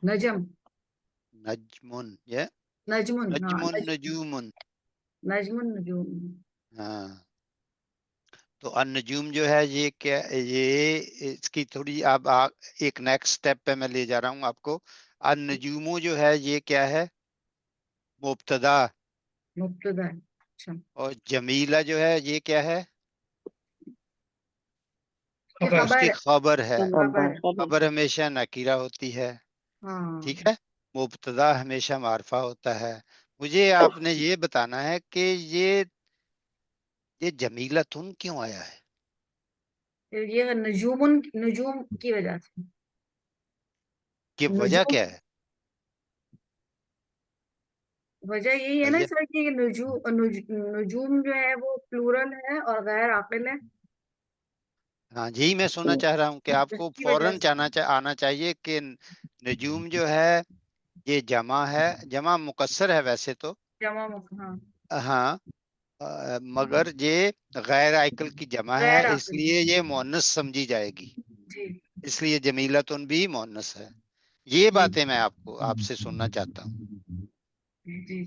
नजम। है? नजमुन या नजमुन, हाँ नजमुन नजूमुन। नजमुन नजूम। हाँ, तो अन्नजूम जो है ये क्या, ये इसकी थोड़ी आप एक नेक्स्ट स्टेप पे मैं ले जा रहा हूँ आपको। अन्नजूमो जो है ये क्या है? मुब्तदा। मुब्तदा है। अच्छा, और जमीला जो है ये क्या है? ये खबर। खबर उसकी है। खबर है। खबर खबर हमेशा नकीरा होती है, हाँ। ठीक है। मुब्तदा हमेशा मारफा होता है। मुझे आपने ये बताना है कि ये जमीलतुन क्यों आया है? ये नजूमुन, नजूम की वजह से। कि वजह नजूम, क्या है? वजह यही है ना वजह, सर कि नजूम जो है वो प्लूरल है और गैर आकिल है। हाँ यही मैं सुनना चाह रहा हूँ कि आपको इसकी वजह फौरन से आना चाहिए कि नजूम जो है ये जमा है, जमा मुकस्सर है वैसे तो। हाँ, हाँ, मगर ये गैर आइकल की जमा है, गैर आकिल। इसलिए ये मुअन्नस समझी जाएगी, जी इसलिए जमीलतुन भी मुअन्नस है। ये जी बातें मैं आपको आपसे सुनना चाहता हूँ। जी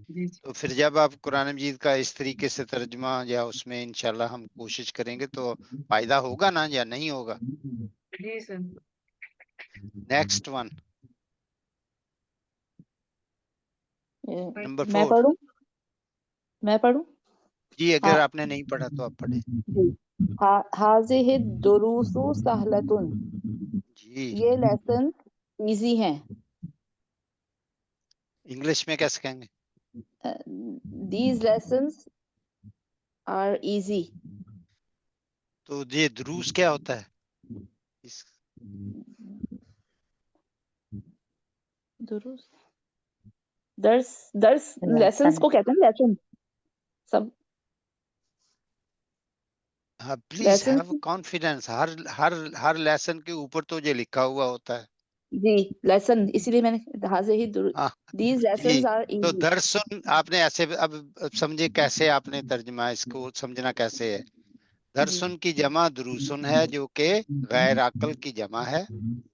जी तो फिर जब आप कुरान मजीद का इस तरीके से तर्जमा या उसमें इंशाल्लाह हम कोशिश करेंगे तो फायदा होगा ना, या नहीं होगा? जी सर। नेक्स्ट वन, नंबर मैं 4। पढ़ूं? मैं पढ़ूं? जी, हाँ अगर आपने नहीं पढ़ा तो आप पढ़े। जी। हाजिहि दुरूसु सहलतुन। जी, ये लेसन इजी हैं। इंग्लिश में कैसे कहेंगे? These lessons are easy. तो ये दुरूस क्या होता है? इस दुरूस, दर्स, दर्स लेसन्स लेसन को कहते हैं लेसन। सब हाँ, please lesson. Have confidence. Her her her lesson के ऊपर तो ये लिखा हुआ होता है। जी लेसन, इसीलिए मैंने हाजिहि हाँ दीज जी। लेसन्स आर तो इजी। दरसुन आपने ऐसे अब समझे कैसे, आपने तर्जमा इसको समझना कैसे है? जी दरसुन की जमा दुरूसुन है जो कि गैर अक्ल की जमा है,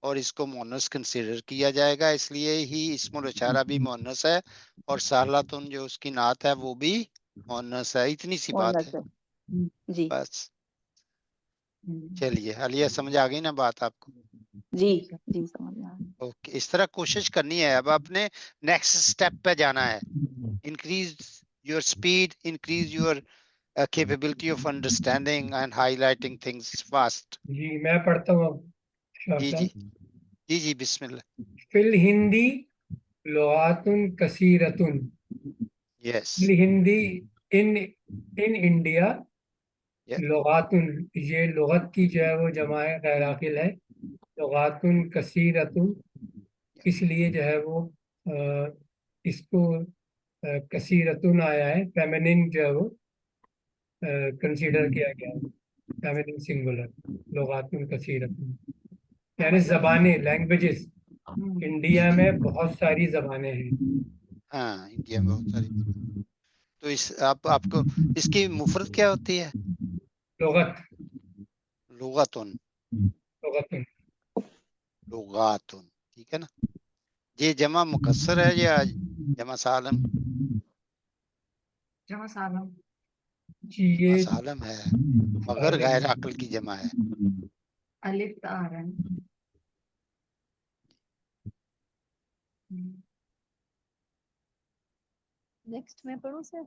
और इसको मोनस कंसीडर किया जाएगा, इसलिए ही इस्मुल इशारा भी मोनस है, और सालातुन जो उसकी नात है वो भी मोनस है। इतनी सी और बात है नजर। जी बस। चलिए अलिया, समझ आ गई ना बात आपको? जी जी समझ में आ गया। ओके, इस तरह कोशिश करनी है। अब आपने नेक्स्ट स्टेप पे जाना है। Increase your speed, increase your capability of understanding and highlighting things fast. जी मैं पढ़ता हूँ अब शाह जी जी, साहब। जी जी, बिस्मिल्लाह। फिल हिंदी लुगातुन कसीरतुन। यस, फिल हिंदी, इन इन इंडिया लुगातुन, ये लुगत की जो है वो जमा है, गैर आकिल है। लुगातुन कसीरतुन, इसलिए जो है वो इसको कसीरतुन आया है, फेमिनिन जो है वो कंसीडर किया गया है, फेमिनिन सिंगुलर। लुगातुन कसीरतुन यानी मतलब जबानें, लैंग्वेजेस। इंडिया में बहुत सारी जबानें हैं। हाँ, इंडिया में बहुत सारी। तो इस आपको इसकी मुफरत क्या होती है? लुगत, लुगातुन। लुगतुन। लुगातुन, ठीक है ना? ये जमा मुकस्सर है या जमा सालम? जहाँ सालम। जी जमा ये सालम है, मगर सालम गैर है। अक्ल की जमा है। अलिफ आ रहा है। नेक्स्ट मैं पढ़ूं सर?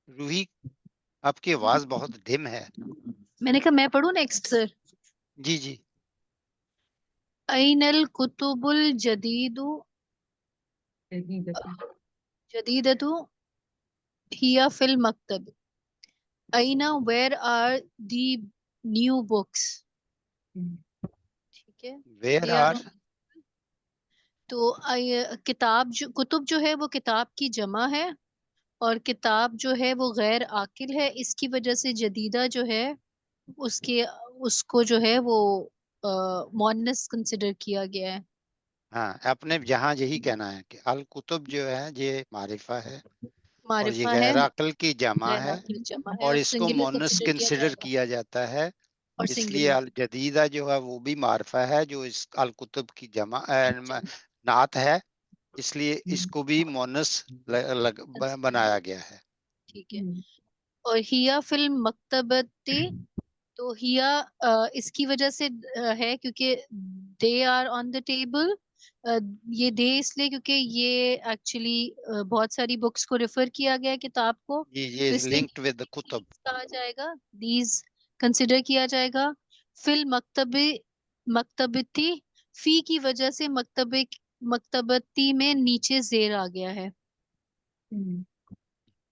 रूही, आपकी आवाज बहुत डिम है। मैंने कहा मैं पढ़ूं नेक्स्ट सर? जी जी। अइनल कुतुबुल जदीदु जदीदतु हिया फिल मकतब। अइना where are the new books. ठीक है, वेयर दे आर आर, तो किताब जो कुतुब जो है वो किताब की जमा है, और किताब जो है वो गैर आकिल है। इसकी वजह से जदीदा जो है उसके उसको जो है वो मुअन्नस कंसिडर किया गया है। हाँ अपने जहाँ यही कहना है कि अल कुतुब जो है ये मारिफा है और ये मारिफा है, गैर अकल की जमा गैर है आकिल जमा है, और और इसको सिंगुलर मोनस कंसिडर किया कंसिडर जाएगा, किया जाता है। और इसलिए सिंगुलर। अल जदीदा जो है वो भी मारिफा है जो इस अल कुतुब की जमा नात है, इसलिए इसको भी मोनस बनाया गया है। ठीक है, और हिया फिल मकतबती, तो हिया इसकी वजह से है क्योंकि they are on the table. ये दे इसलिए क्योंकि ये एक्चुअली बहुत सारी बुक्स को रेफर किया गया है, किताब को, ये तो इसलिए linked with the Qutub. these कहा जाएगा, दीज कंसिडर किया जाएगा। फिल मकतबी मकतबती, फी की वजह से मकतबती में नीचे जेर आ गया है।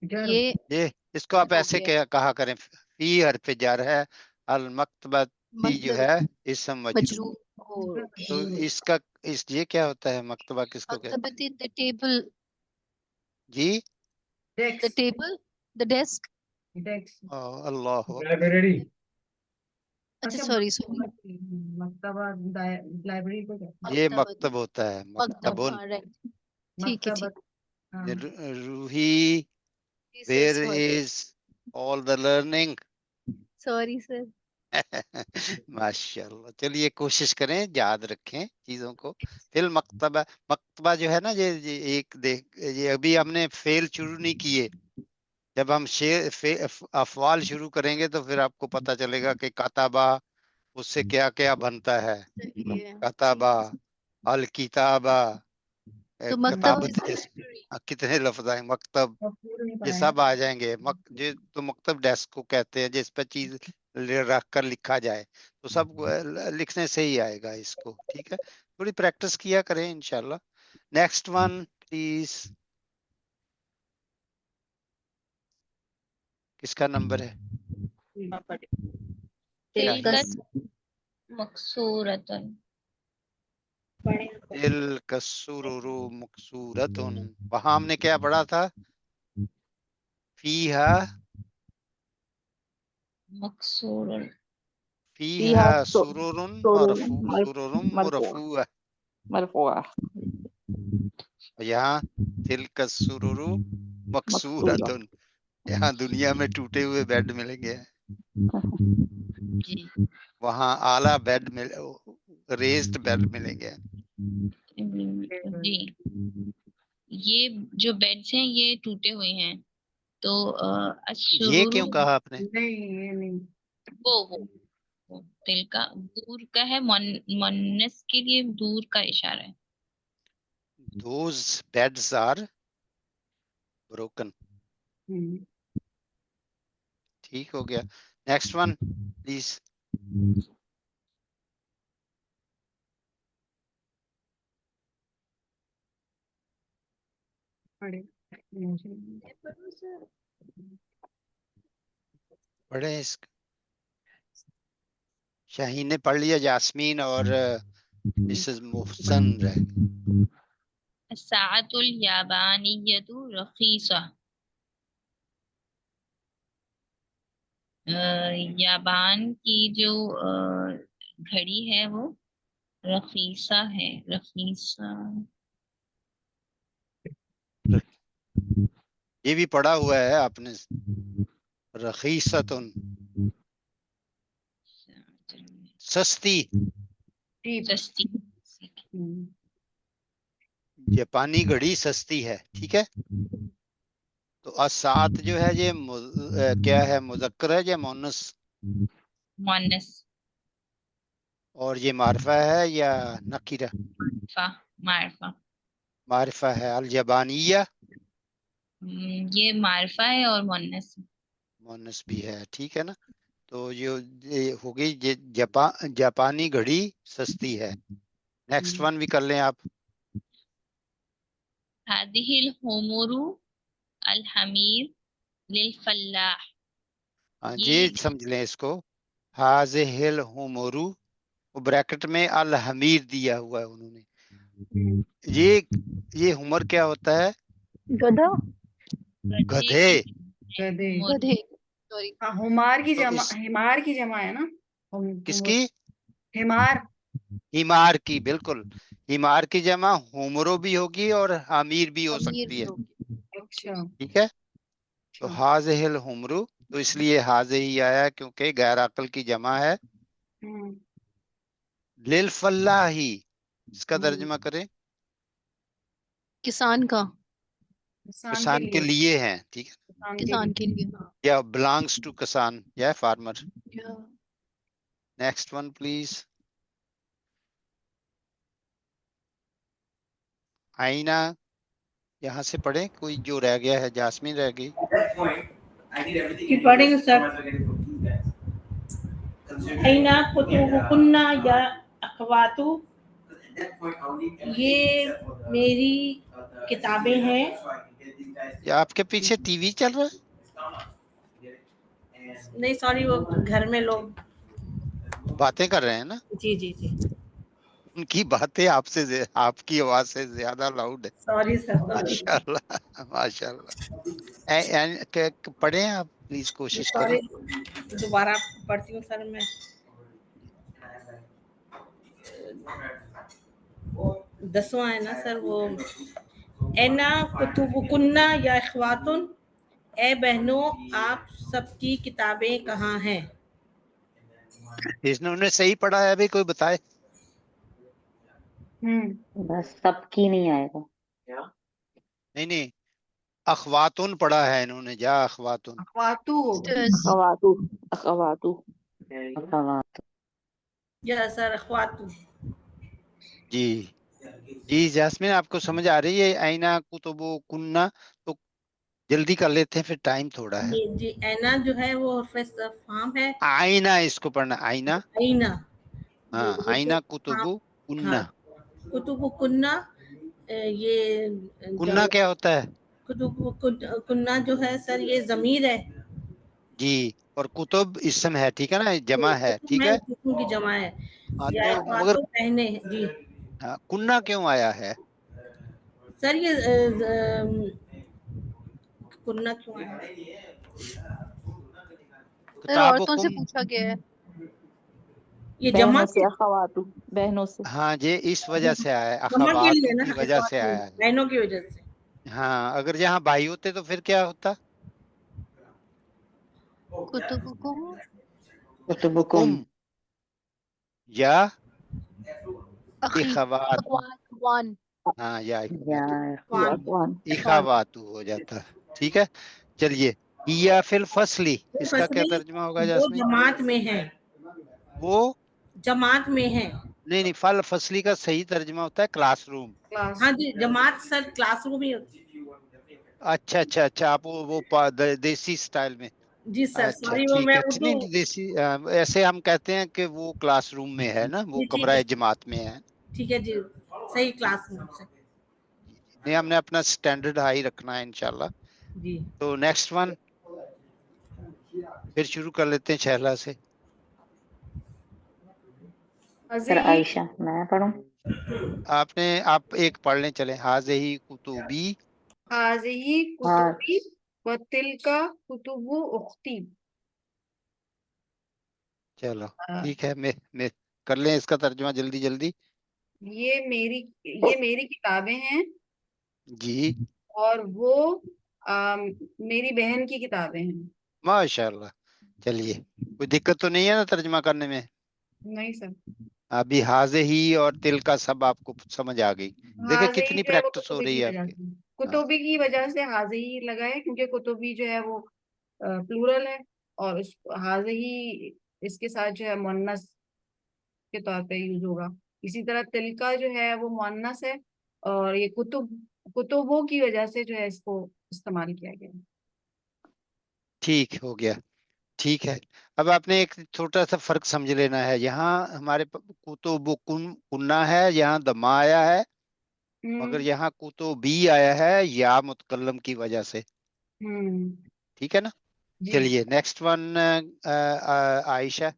ये इसको आप हो ऐसे गया कहा करें, फी हरफ जर है, अल मकतबती जो है मकतबती इसम मजरूर। मजरूर हो तो गया। इसका ये क्या होता है, मकतबा किसको कहते हैं मकतबती द टेबल, जी? The table, the desk. अल्लाह अकबर। लाइब्रेरी। अच्छा सॉरी सॉरी, मकतबा लाइब्रेरी को कहते ये मकतबत, मकतब होता है, मकतब, मकतबुन। हाँ राइट, हैं। ठीक है ठीक मकतबत, हाँ। Ruhi, sir, where sorry is all the learning. Sorry sir. माशाल्लाह, चलिए कोशिश करें याद रखें चीजों को। फिल मकतबा, मकतबा जो है ना ये एक देख, ये अभी हमने फेल शुरू नहीं किए। जब हम अफवाल शुरू करेंगे तो फिर आपको पता चलेगा कि कताबा उससे क्या क्या बनता है। सही है, ठीक कताबा, है। अल किताबा, तो मकतब किताबत इज लाइब्रेरी। कितने लफ्ज आए, मकतब, और पूरा नहीं ये पढ़ाया। सब आ जाएंगे। ये तो मकतब डेस्क को कहते हैं जिस पर चीज रख कर लिखा जाए, तो सब लिखने से ही आएगा इसको। ठीक है, थोड़ी प्रैक्टिस किया करें इंशाल्लाह। नेक्स्ट वन प्लीज, किसका नंबर है? तिलका शाहीन। मकसूरतन। दिल कसूरुरु मकसूरतुन, वहां हमने क्या पढ़ा था? फीहा, मकसूरन। फीहा सुरुरुन सुरुरुन सुरुरुम मरफूआ। मरफूआ यहाँ दिल कसूरुरु मकसूरा। मकसूरतुन, यहाँ दुनिया में टूटे हुए बेड मिलेंगे, जी वहाँ आला बेड मिल, रेज्ड बेड मिलेंगे। जी, ये जो बेड्स हैं ये टूटे हुए हैं, तो ये अशरुरु, क्यों कहा आपने? नहीं, ये नहीं। वो दिल का, दूर का है, मुन्नस के लिए दूर का इशारा है। Those beds are broken। ठीक हो गया। Next one please. पढ़े। पढ़े शाहीन ने पढ़ लिया, जास्मीन और मिसेस मोहसन रह गए। साअतुल याबानियतु रखीसा। याबान की जो घड़ी है वो रखीसा है, रखीसा। ये भी पढ़ा हुआ है आपने, रखीसतुन, सस्ती। सस्ती। जापानी घड़ी सस्ती है, ठीक है। तो असात जो है ये क्या है, मुजक्कर है या मुन्नस? मुन्नस। और ये मारिफा है या नकीरा? मारिफा। मारिफा है। अल जबानिया, ये मारिफा है और मुन्नस। मुन्नस भी है, ठीक है ना। तो ये हो गई जापानी घड़ी सस्ती है। नेक्स्ट वन भी कर लें आप। हादिहिल हुमुरु अल हमीर लिल फल्लाह। हाँ ये ये समझ लें इसको। हाजिहिल हुमुरु, वो ब्रैकेट में अल हमीर दिया हुआ है उन्होंने। ये हुमर क्या होता है? गधा, गधे। गधे। हुमुर। गधे, सॉरी। हाँ, हुमार की तो जमा, इस हिमार की जमा है ना। किसकी? हिमार। हिमार की, बिल्कुल। हिमार की जमा हुमरो भी होगी और हमीर भी हो अमीर सकती भी है। होगी। अच्छा। ठीक है। तो अच्छा। हाजिहिल हुमरू, तो इसलिए हाजे ही आया क्योंकि गैर अकल की जमा है। हम्म। लिल फल्लाही, इसका हम्म। तर्जुमा करें। किसान का, किसान के किसान के लिए। लिए है, ठीक है। किसान के किसान के लिए। लिए, हाँ। या बिलोंग्स टू किसान या फार्मर। या नेक्स्ट वन प्लीज। आईना, यहाँ से पढ़े, कोई जो रह गया है, जासमीन रह गई। Keep pardon, sir. अइना कुतुबुकुन्ना या अखवातु, ये मेरी किताबें हैं। या आपके पीछे टीवी चल रहा है? नहीं सॉरी, वो घर में लोग। बातें कर रहे हैं ना? जी जी जी, उनकी बातें आपकी आवाज से ज्यादा लाउड है। Sorry sir. माशाल्लाह माशाल्लाह। पढ़े आप प्लीज, कोशिश करें। सॉरी, दोबारा पढ़ती हूँ सर मैं। 10वां है ना सर वो। एना कुतुबुकुन्ना या इख्वातुन, ए बहनों आप सबकी किताबें कहाँ हैं। इन्होंने सही पढ़ा है अभी, कोई बताए? बस सबकी नहीं आएगा। नहीं नहीं, अखवातुन पढ़ा है इन्होंने, जा अखवातुन। अखवातु होगा। सिस्टर्स, अखवातु, अखवातु। अखवात। या सर इख्वातु। जी जी जासमीन, आपको समझ आ रही है? आईना कुतुबु कुन्ना, तो जल्दी कर लेते हैं, फिर टाइम थोड़ा है। जी जी, एना जो है वो फार्म है। आईना इसको पढ़ना, आईना। आईना। ये हाँ, जो आईना फार्म। कुतुबु हाँ, कुन्ना। कुतुबुकुन्ना, ये कुन्ना क्या होता है? कुन्ना जो है सर ये जमीर है। जी, और कुतुब इसम है, ठीक है ना, जमा है, कुतुब ठीक में है। जिस्म की जमा है। हाँ या तो मगर खातों पहने जी। कुन्ना क्यों आया है? सर ये कुन्ना क्यों है। सर औरतों से किताबुकुम। पूछा गया है। ये जमा बहनों से, अखवातु, बहनों से। हाँ, ये इस वजह से आया है, जमा के लिए अखवातु ना, की वजह से इख्वातुन, आया है। बहनों की वजह से। हाँ, अगर यहाँ भाई होते तो फिर क्या होता? कुतुबुकुम, कुतुबुकुम। या अखी, इखवात। अखवान, हाँ, या या इखवातु, फान। अखवान। अखवान। इखावातु हो जाता। ठीक है, चलिए। या फिल फसली, इसका क्या फसली, तर्जुमा होगा वो जासमीन? जमात में है। वो जमात में है। नहीं नहीं, फल फसली का सही तर्जुमा होता है क्लासरूम। क्लास। हाँ जी, जमात सर क्लासरूम ही होती। अच्छा अच्छा अच्छा, आप वो देसी स्टाइल में। जी सर, अच्छा सॉरी वो ठीक मैं है, उर्दू। नहीं नहीं, देसी ऐसे हम कहते हैं कि वो क्लासरूम में है ना, वो जी ठीक कमरा है। जमात में है। ठीक है जी, सही क्लासरूम से। नहीं, हमने अपना स्टैंडर्ड हाई रखना है इंशाल्लाह। जी। तो नेक्स्ट वन, फिर शुरू कर लेते हैं छहला से। सर हाज़िही आयशा, मैं पढ़ूं? आप एक पढ़ लें, चले। हाज़िही कुतुबी। हाज़िही हाँ। कुतुबी व तिलका कुतुबु उख्ती। चलो अ, ठीक है, मैं कर लें इसका तर्जुमा जल्दी जल्दी। ये मेरी किताबें हैं जी, और वो मेरी बहन की किताबें हैं। माशाल्लाह। चलिए, कोई दिक्कत तो नहीं है ना तर्जुमा करने में? नहीं सर। अभी हाजे ही और तिल का सब आपको समझ आ गई। देखिए हाज़िही कितनी जो है वो प्रैक्टिस हो कुतुबी रही की है वजह आपकी। से, हाँ, कुतुबी की वजह से हाज़िही लगा है, क्योंकि कुतुबी जो है वो प्लूरल है। और उस हाज़िही इसके साथ जो है मुअन्नस के तौर पे यूज होगा। इसी तरह तिलका जो है वो मुअन्नस है, और ये कुतुबों की वजह से जो है इसको इस्तेमाल किया गया है। ठीक हो गया। ठीक है, अब आपने एक छोटा सा फर्क समझ लेना है। यहाँ हमारे कुतुब कुन्ना है, यहाँ दमा आया है। मगर यहाँ कुतुबी आया है या मुतकल्लम की वजह से। ठीक है ना। जी। चलिए नेक्स्ट वन आयशा,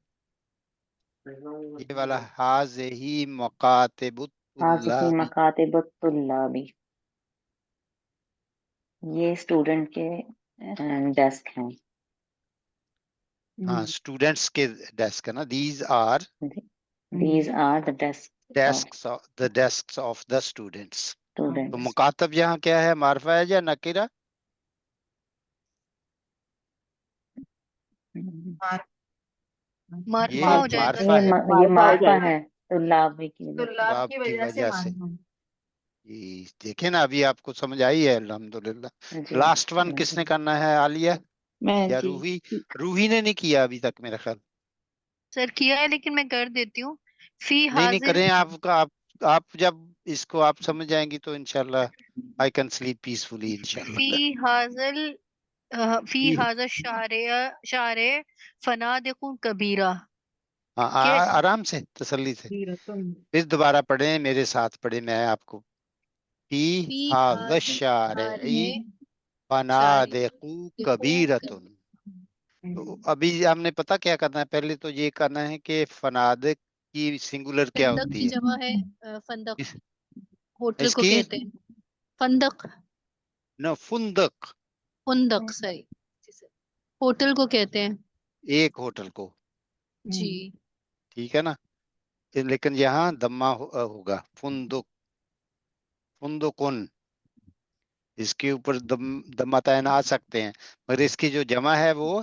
ये वाला हाज़िही हाज़िही मकातिबुत्तुल्लाबी। मकातिबुत्तुल्लाबी, ये स्टूडेंट के डेस्क हैं। हाँ, स्टूडेंट्स के डेस्क है ना। These are These are the desks of the desks of the students. तो students. मुकातब यहाँ क्या है, मारफा है या नकीरा? ये मारफा हो जाएगा मारफा है, ये मारफा हो मारफा जाएगा। है तुल्लाबी की वजह से। तुल्लाब बाब की की वजह से वजह से। मारफा। जी देखे ना, अभी आपको समझ आई है अल्हम्दुलिल्लाह। जी लास्ट वन किसने करना है, आलिया मैं या जी रूही? रूही ने नहीं किया अभी तक मेरा ख्याल। सर किया है, लेकिन मैं कर देती हूँ। फी नहीं हाजिल करें आपका, आप जब इसको आप समझ जाएंगी तो इंशाल्लाह आई कैन स्लीप पीसफुली इंशाल्लाह। फी हाजिल फी जी। हाजा शारे फना देखूं कबीरा हाँ के आराम से तसल्ली से फिर दोबारा पढ़े, मेरे साथ पढ़े, मैं आपको। फी फी हाज़ा हाजिल शारिई शारे फनादिकु देखूं कबीरतुन। तो अभी हमने पता क्या करना है, पहले तो ये करना है कि फनादिक की सिंगुलर क्या फंदक होती की है। जमा है फंदक, इस, होटल को इसकी कहते हैं फंदक। न फुंदक, फुंदक सही, होटल को कहते हैं एक होटल को। जी। ठीक है ना। लेकिन यहाँ दम्मा होगा, फुंदुक, फुंदुकुन। इसके ऊपर दम्मा तयन आ सकते हैं, मगर इसकी जो जमा है वो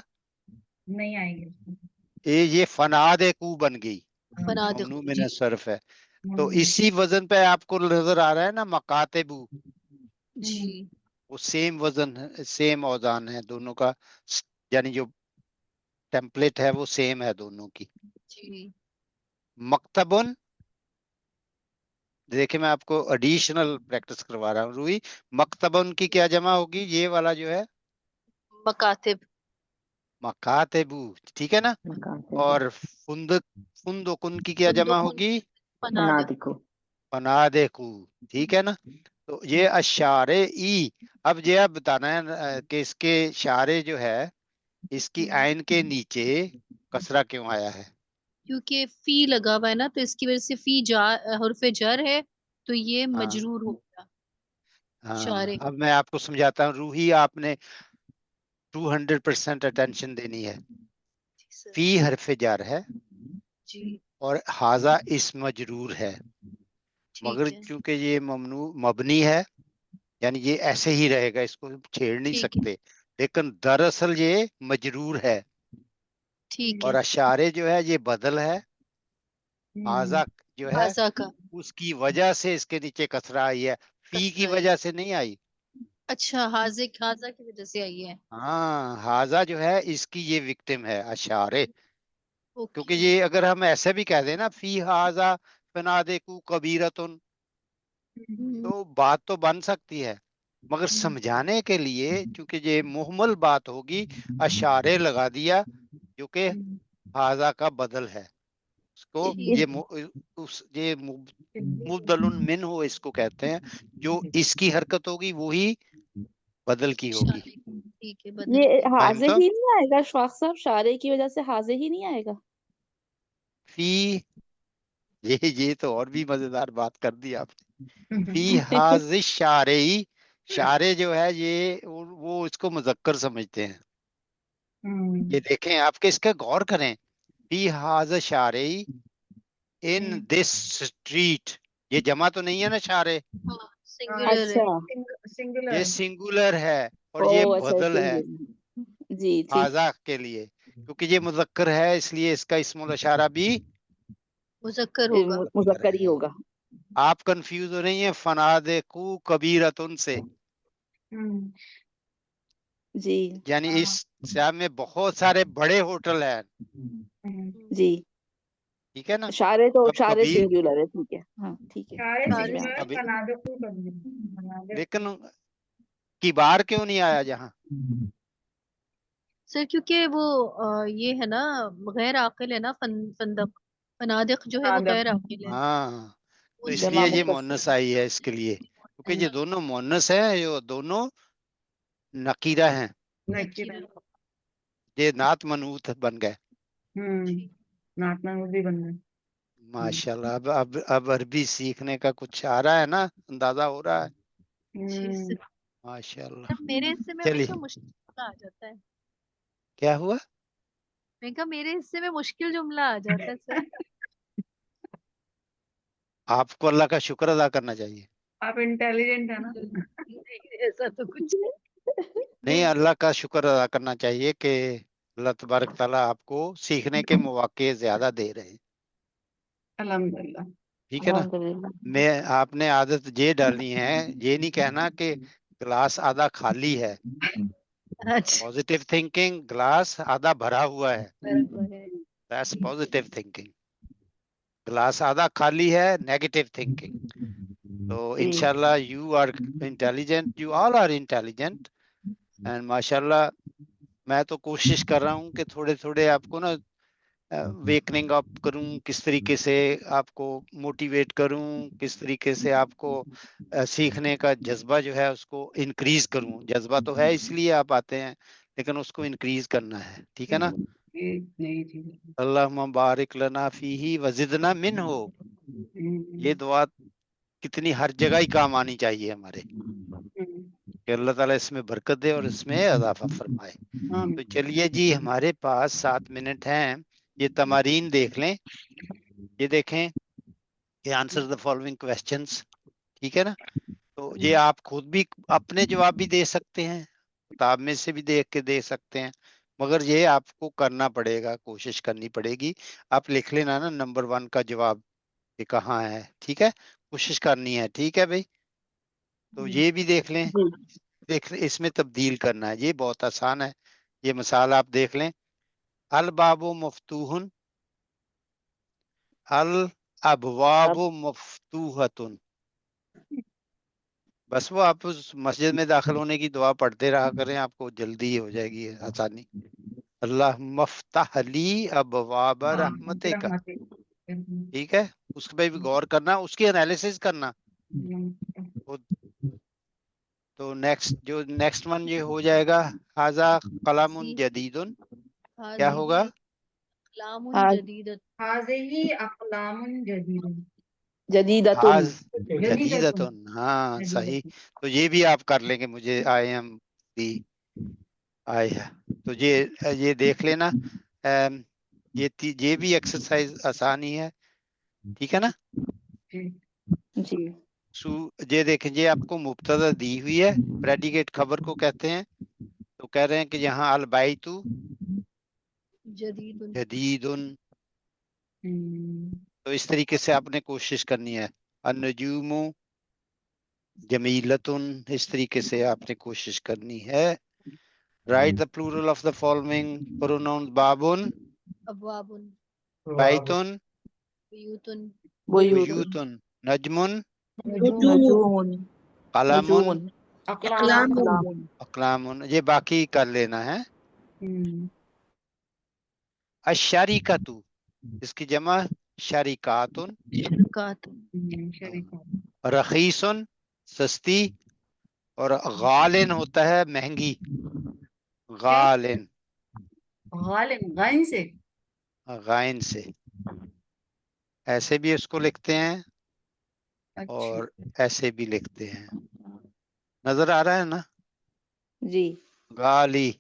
नहीं आएगी। ये फनादिकु बन गई, फनादिक ममनू जी मिन सर्फ है। तो इसी वजन पे आपको नजर आ रहा है ना मकातेबू, जी वो सेम वजन है, सेम औजान है दोनों का, यानी जो टेम्पलेट है वो सेम है दोनों की। जी। मकतबुन, देखिए मैं आपको एडिशनल प्रैक्टिस करवा रहा हूँ रूही। मकतबुन की क्या जमा होगी, ये वाला जो है मकातिब मकातेबू, ठीक है ना। मकातिब और फुंदक, फुंदकुन की क्या जमा फुंदकुन होगी, फनादिक फनादिको। फनादेकू, ठीक है ना। तो ये अशारे ई, अब ये आप बताना है कि इसके शारे जो है इसकी आइन के नीचे कसरा क्यों आया है। क्योंकि फी लगा हुआ है ना, तो इसकी वजह से फी हर्फे जर है, तो ये हाँ मजरूर होगा हाँ, शारे। अब मैं आपको समझाता हूँ रूही, आपने 200% अटेंशन देनी है। जी सर। फी हरफ जार है जी और हाजा इस मजरूर है, ठीक मगर है चूंकि ये ममनू मबनी है, यानी ये ऐसे ही रहेगा, इसको छेड़ नहीं ठीक है सकते, लेकिन दरअसल ये मजरूर है। ठीक और है। अशारे जो है ये बदल है, हाजा जो है हाजा का, उसकी वजह से इसके नीचे कसरा आई है, फी की कसरा है। वजह से नहीं आई। अच्छा, हाजा की वजह से आई है। हाँ, हाजा जो है इसकी ये विक्टिम है अशारे। क्योंकि ओके। ये अगर हम ऐसे भी कह दें ना, फी हाजा फनादेकु कबीरतुन, तो बात तो बन सकती है, मगर समझाने के लिए चूंकि ये मुहमल बात होगी, अशारे लगा दिया जो कि हाजा का बदल है। उसको ठीक ये है। ये मुबदलुन मिन हो इसको कहते हैं, जो इसकी हरकत होगी वही बदल की होगी। शारे की, ठीक है, बदल ये की। फाहिम हाजे तो ही नहीं आएगा शवाख साहब, शारे की वजह से हाजे ही नहीं आएगा। फी, ये तो और भी मजेदार बात कर दी आपने। फी हाजिश शारे, शारे जो है ये वो इसको मुजक्कर समझते हैं। ये देखें, आपके इसका गौर करें, फी हाज शारे इन दिस स्ट्रीट, ये जमा तो नहीं है ना शारे, हाँ सिंगुलर है। अच्छा, ये सिंगुलर। सिंगुलर है और ओ ये अच्छा, बदल इसलिए है जी ठीक। हाजा के लिए, क्योंकि ये मुजक्कर है इसलिए इसका इस्मुल इशारा भी मुजक्कर होगा। मुजक्कर मुजक्कर ही है। होगा। आप कंफ्यूज हो रही हैं फनादेकू कबीरतुन से, जी यानी इस शहर में बहुत सारे बड़े होटल हैं, जी। ठीक है ना। अब शारे कबीर, सिंगुलर है, ठीक है, हाँ ठीक है, सारे समझ में आ सिंगुलर, कबीर, फनादिकु कबीर। लेकिन किबार क्यों नहीं आया जहाँ। सर क्योंकि वो ये है ना, गैर आकिल है ना, फंदक, फनादिक जो है वो फनादिक। गैर आकिल है, हाँ, तो इसलिए ये मुकस्सर। मोनस आई है इसके लिए, क्योंकि ये दोनों मोनस हैं, ये दोनों नकीरा हैं, नकीरा। ये नात मनूत बन गए। नात मनूत भी बन गए। माशाल्लाह। अब अरबी सीखने का कुछ आ रहा है ना, अंदाजा हो रहा है। माशाल्लाह। मेरे हिस्से में चलिए, तो मुश्किल आ जाता है। क्या हुआ? मैं कहा मेरे हिस्से में मुश्किल जुमला आ जाता है सर। आपको अल्लाह का शुक्र अदा करना चाहिए। आप इंटेलिजेंट है ना। नहीं, ऐसा तो कुछ नहीं। नहीं, अल्लाह का शुक्र अदा करना चाहिए कि अल्लाह तबारक ताला आपको सीखने के मौके ज्यादा दे रहे हैं। अल्हम्दुलिल्लाह। ठीक है ना। मैं आपने आदत ये डालनी है, ये नहीं कहना कि ग्लास आधा खाली है। अच्छा। पॉजिटिव थिंकिंग, ग्लास आधा भरा हुआ है, बराबर है। That's positive thinking. ग्लास आधा खाली है, नेगेटिव थिंकिंग। तो इंशाल्लाह you are intelligent, you all are intelligent, and माशाल्लाह मैं तो कोशिश कर रहा हूँ कि थोड़े थोड़े आपको ना वेकनिंग अप करूं, किस तरीके से आपको मोटिवेट करूं, किस तरीके से आपको सीखने का जज्बा जो है उसको इंक्रीज करूं। जज्बा तो है इसलिए आप आते हैं, लेकिन उसको इंक्रीज करना है। ठीक है ना। ये नई चीज। अल्लाहुम्मा बारिक लना फीही वजिदना मिन्हु, ये दुआ कितनी हर जगह ही काम आनी चाहिए हमारे, कि अल्लाह ताला इसमें बरकत दे और इसमें इजाफा फरमाए। तो चलिए जी, हमारे पास 7 मिनट हैं। ये तमारीन देख लें, ये देखें, ये आंसर द फॉलोइंग क्वेश्चंस। ठीक है ना। तो ये आप खुद भी अपने जवाब भी दे सकते हैं, किताब में से भी देख के दे सकते हैं, मगर ये आपको करना पड़ेगा, कोशिश करनी पड़ेगी। आप लिख लेना ना नंबर 1 का जवाब ये कहाँ है। ठीक है, कोशिश करनी है। ठीक है भाई। तो ये भी देख लें, इसमें तब्दील करना है, ये बहुत आसान है। ये मिसाल आप देख लें, अल बाबु मफ्तूहुन, अल अबवाबु मफ्तूहतुन। बस वो आप उस मस्जिद में दाखिल होने की दुआ पढ़ते रहा करें, आपको जल्दी हो जाएगी आसानी। अल्लाह मफ्ताह ली अबवाब रहमतिका। ठीक है, उसके पे भी गौर करना, उसकी एनालिसिस करना। तो नेक्स्ट वन ये हो जाएगा, हाजा कलामुन जदीदुन। क्या होगा? अक़लामुन जदीदत। हाज़िही अक़लामुन जदीदुन। जदीदतुन। जदीदतुन, हाँ सही। तो ये भी आप कर लेंगे, मुझे आई एम दी आई है। तो ये देख लेना। ये भी एक्सरसाइज आसानी है। ठीक है ना। जी। ये देखें, ये आपको मुब्तदा दी हुई है, प्रेडिकेट खबर को कहते हैं। तो कह रहे हैं कि यहाँ अल बैतु जदीदुन। जदीदुन। तो इस तरीके से आपने कोशिश करनी है। अन्नुजूमु जमीलतुन, इस तरीके से आपने कोशिश करनी है। Write the plural of the following pronoun, बाबुन, अबवाबुन, बैतुन, बुयूतुन, बुयूतुन, नजमुन, नजूमुन। कलमुन, अक़लामुन। अक़लामुन। ये बाकी कर लेना है। अशरीकतु, इसकी जमा शरीकातुन, रखीसुन सस्ती, और गालिन होता है महंगी, गालिन, गालिन गाइन से, गाइन से। ऐसे भी इसको लिखते हैं और ऐसे भी लिखते हैं। नजर आ रहा है ना। जी। गाली।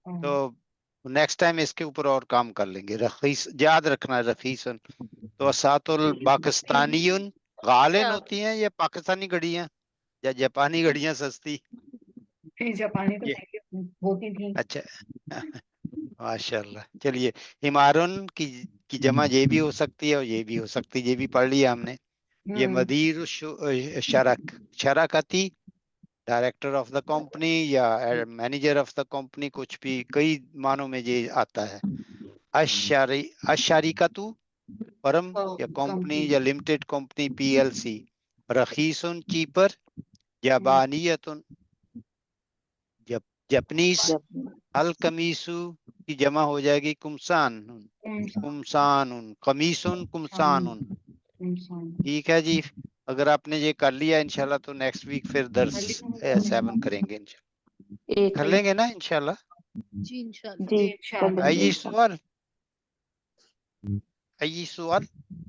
तो नेक्स्ट टाइम इसके ऊपर और काम कर लेंगे। रखीस याद रखना है, रखीसन। तो असातुल पाकिस्तानियुन, गालिन होती हैं ये पाकिस्तानी घड़ियां, या जापानी घड़ियां सस्ती। जापानी तो महंगी होती थी। अच्छा, माशाल्लाह। चलिए, हिमारुन की जमा ये भी हो सकती है और ये भी हो सकती है, ये भी पढ़ लिया हमने। ये मदीर शराकती, डायरेक्टर ऑफ द कंपनी या मैनेजर ऑफ द कंपनी, कुछ भी कई मानों में ये आता है। अशरीकतु फर्म या कंपनी या लिमिटेड कंपनी, पीएलसी। रखीसुन चीपर, जबानियतुन जपनीस। अल कमीसु की जमा हो जाएगी कुमसान, कुमसानुन, कमीसुन कुमसानुन। इंशाल्लाह। ठीक है जी, अगर आपने ये कर लिया इंशाल्लाह तो नेक्स्ट वीक फिर दर्स 7 करेंगे इंशाल्लाह। एक कर लेंगे ना इंशाल्लाह। जी इंशाल्लाह। जी जी कर इंशाल्लाह। लेंगे आई इंशाल्लाह। सवाल, आई सवाल,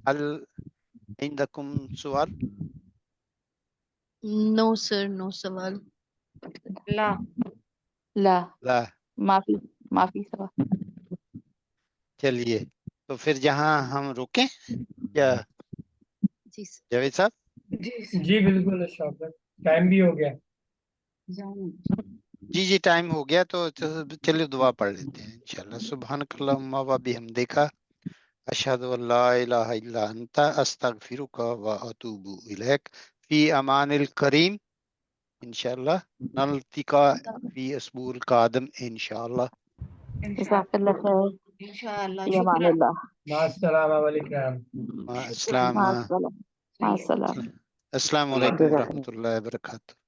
हल इंदकुम सवाल? नो सर, नो सवाल। ला ला ला। माफी माफी सवाल। चलिए तो फिर जहाँ हम रुके या जी सर। जावेद साहब? जी जी बिल्कुल अशरफ भाई, टाइम भी हो गया। जी जी टाइम हो गया तो चलिए दुआ पढ़ लेते हैं इंशाल्लाह। सुब्हानकल्लाहुम्मा व बिहम्दिका अशहदु अल्ला इलाहा इल्ला अंता अस्तगफिरुका व अतूबु इलैक फी अमानिल करीम इंशाल्लाह। नल्तिका फी अस्बूल कादम इंशाल्लाह। जज़ाकल्लाह खैर। इंशाल्लाह। फी शुक्रिया। अमानिल्लाह। मास्सलाम वालेकुम। अस्सलाम मास्सलाम। मास्सलाम। अस्सलाम वालेकुम व रहमतुल्लाहि व बरकातुहू।